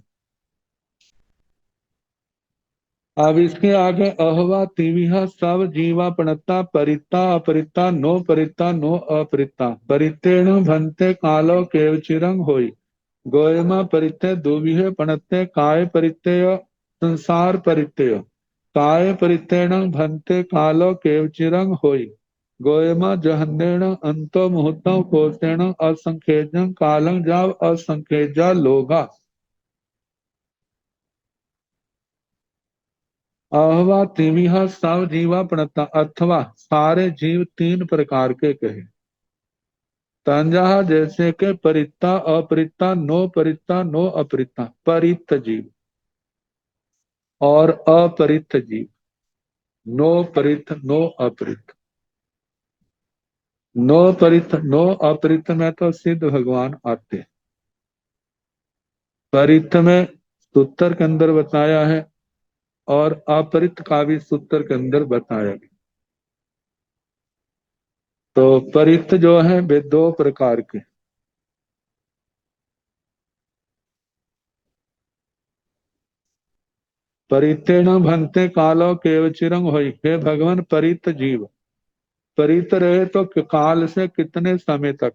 अब इसके आगे अहवा तिविहा सब जीवा पणता परिता अपरिता नो अपरिता परितेण भंते कालो केवचिरंग होई। गोयमा परित्य दुविहे पणते काय परित्यय संसार परित्यय काय परित्यण भंते कालो केवचिरंग होई। गोयमा जहन्नेण अंतो मुहूर्तम कोसेण असंख्यजं कालं जाव असंख्यजा लोगा। अहवा तिविह सब जीवा प्रणता अथवा सारे जीव तीन प्रकार के कहे। तंजहा जैसे के परित्ता अपरित्ता नो अपरित्ता परित जीव और अपरित जीव। नो परित नो अपरित नो परित नो अपरित में तो सिद्ध भगवान आते। परित में सूत्र के अंदर बताया है और अपरित का भी सूत्र के अंदर बताया गया। तो परित जो है वे दो प्रकार के। परितेण भंते कालो केवचिरंग होई। हे भगवान परित जीव परित रहे तो काल से कितने समय तक।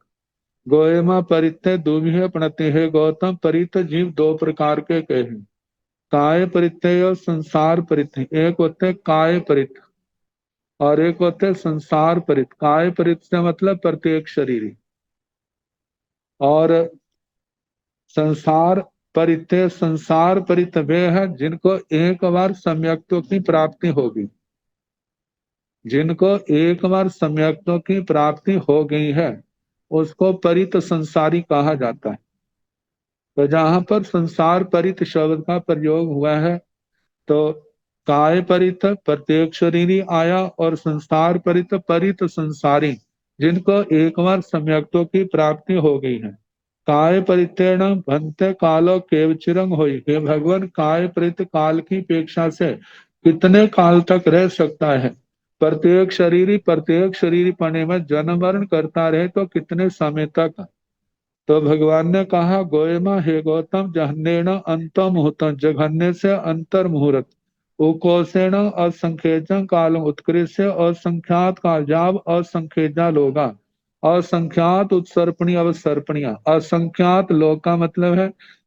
गोयमा परिते दुविहे प्रणते। हे गौतम परित जीव दो प्रकार के कहे हैं। काय परित्यय और संसार परित। एक होते काय परित और एक होते संसार परित। काय परित से मतलब प्रत्येक शरीर और संसार परित्य संसार परित वे है जिनको एक बार सम्यक्तों की प्राप्ति होगी। जिनको एक बार सम्यक्तों की प्राप्ति हो गई है उसको परित संसारी कहा जाता है। तो जहां पर संसार परित शब्द का प्रयोग हुआ है तो काय परित प्रत्येक शरीरी आया और संसार परित परित संसारी जिनको एक बार सम्यक्तों की प्राप्ति हो गई है। काय परितेण भंते कालो केवचिरंग होई। हे भगवान काय परित काल की अपेक्षा से कितने काल तक रह सकता है। प्रत्येक शरीरी पने में जन्म मरण करता रहे तो कितने समय तक। तो भगवान ने कहा गोयमा हे गौतम जहन्नेण अंत मुहूर्तम जघन्य से अंतर मुहूर्त उकोसेण असंख्यजं काल उत्कृष्ट असंख्यात काल जाव असंख्यजा लोगा। असंख्यात उत्सर्पणी अवसर्पणिया। असंख्यात लोक का मतलब है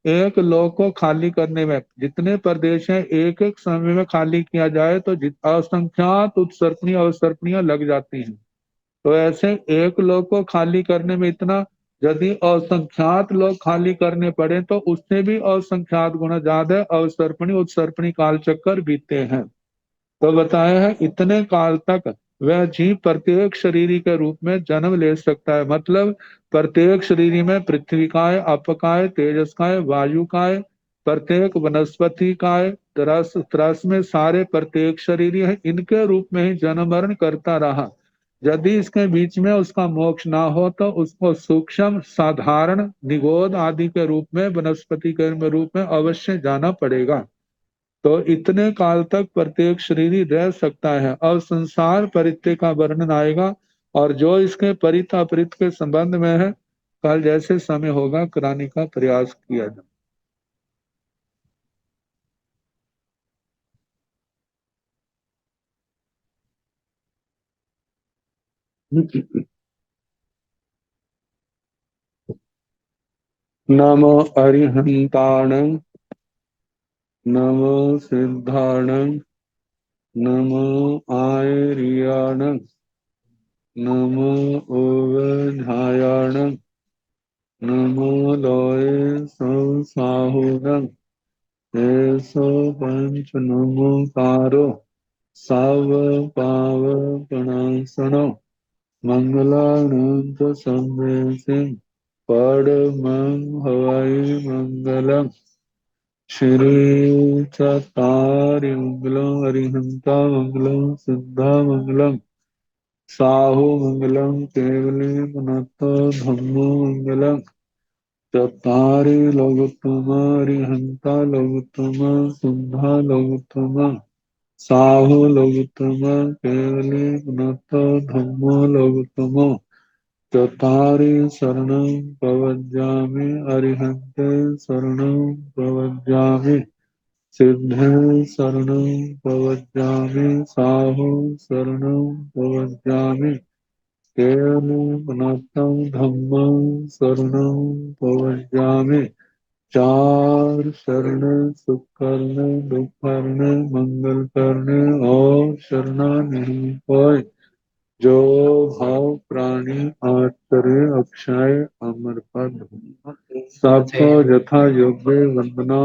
एक लोक को खाली करने में जितने प्रदेश हैं एक एक समय में खाली किया जाए तो असंख्यात उत्सर्पणी अवसर्पणियां लग जाती हैं। तो ऐसे एक लोक को खाली करने में इतना यदि असंख्यात लोग खाली करने पड़े तो उससे भी असंख्यात गुना ज्यादा अवसर्पणी उत्सर्पणी काल चक्कर बीतते हैं। तो बताया है इतने काल तक वह जीव प्रत्येक शरीरी के रूप में जन्म ले सकता है। मतलब प्रत्येक शरीरी में पृथ्वी काय, अपकाय, तेजस काय, वायु काय, प्रत्येक वनस्पति काय, तरस तरस में सारे प्रत्येक शरीरी है, इनके रूप में ही जन्म मरण करता रहा। यदि इसके बीच में उसका मोक्ष ना हो तो उसको सूक्ष्म साधारण निगोद आदि के रूप में वनस्पति के रूप में अवश्य जाना पड़ेगा। तो इतने काल तक प्रत्येक शरीरी रह सकता है। अब संसार परित्य का वर्णन आएगा और जो इसके परित अपरित के संबंध में है कल जैसे समय होगा कराने का प्रयास किया जाए। नमो अरिहंताण, नमो सिद्धाण, नमो आयरियाण, नमो ओवधायाण, नमो लोय संसाहुण, ऐसो पंच नमोकारो साव पाव प्रणासनो मंगलानंद संदेशे परमं हवै मंगलम। श्री चतारि मंगलम अरिहंता मंगलम सिद्धा मंगलम साहु मंगलम केवली पुनतो धम्मो मंगलम। चतारि लोकोत्तम अरिहंता लोकोत्तम सिद्धा लोकोत्तम साहु लोकोत्तम केवली पुनतो धम्मो लोकोत्तम। चत्वारि शरणं प्रवज्जामि अरिहन्ते शरणं प्रवज्जामि सिद्धे शरणं प्रवज्जामि साहु शरणं प्रवज्जामि केवलं पुनः धम्मं शरणं प्रवज्जामि। चार शरण सुख करने दुख करने मंगल करने और शरणा नहीं कोई। जो भाव प्राणी आचरे अक्षय अमर पद सबको यथा योग्य वंदना।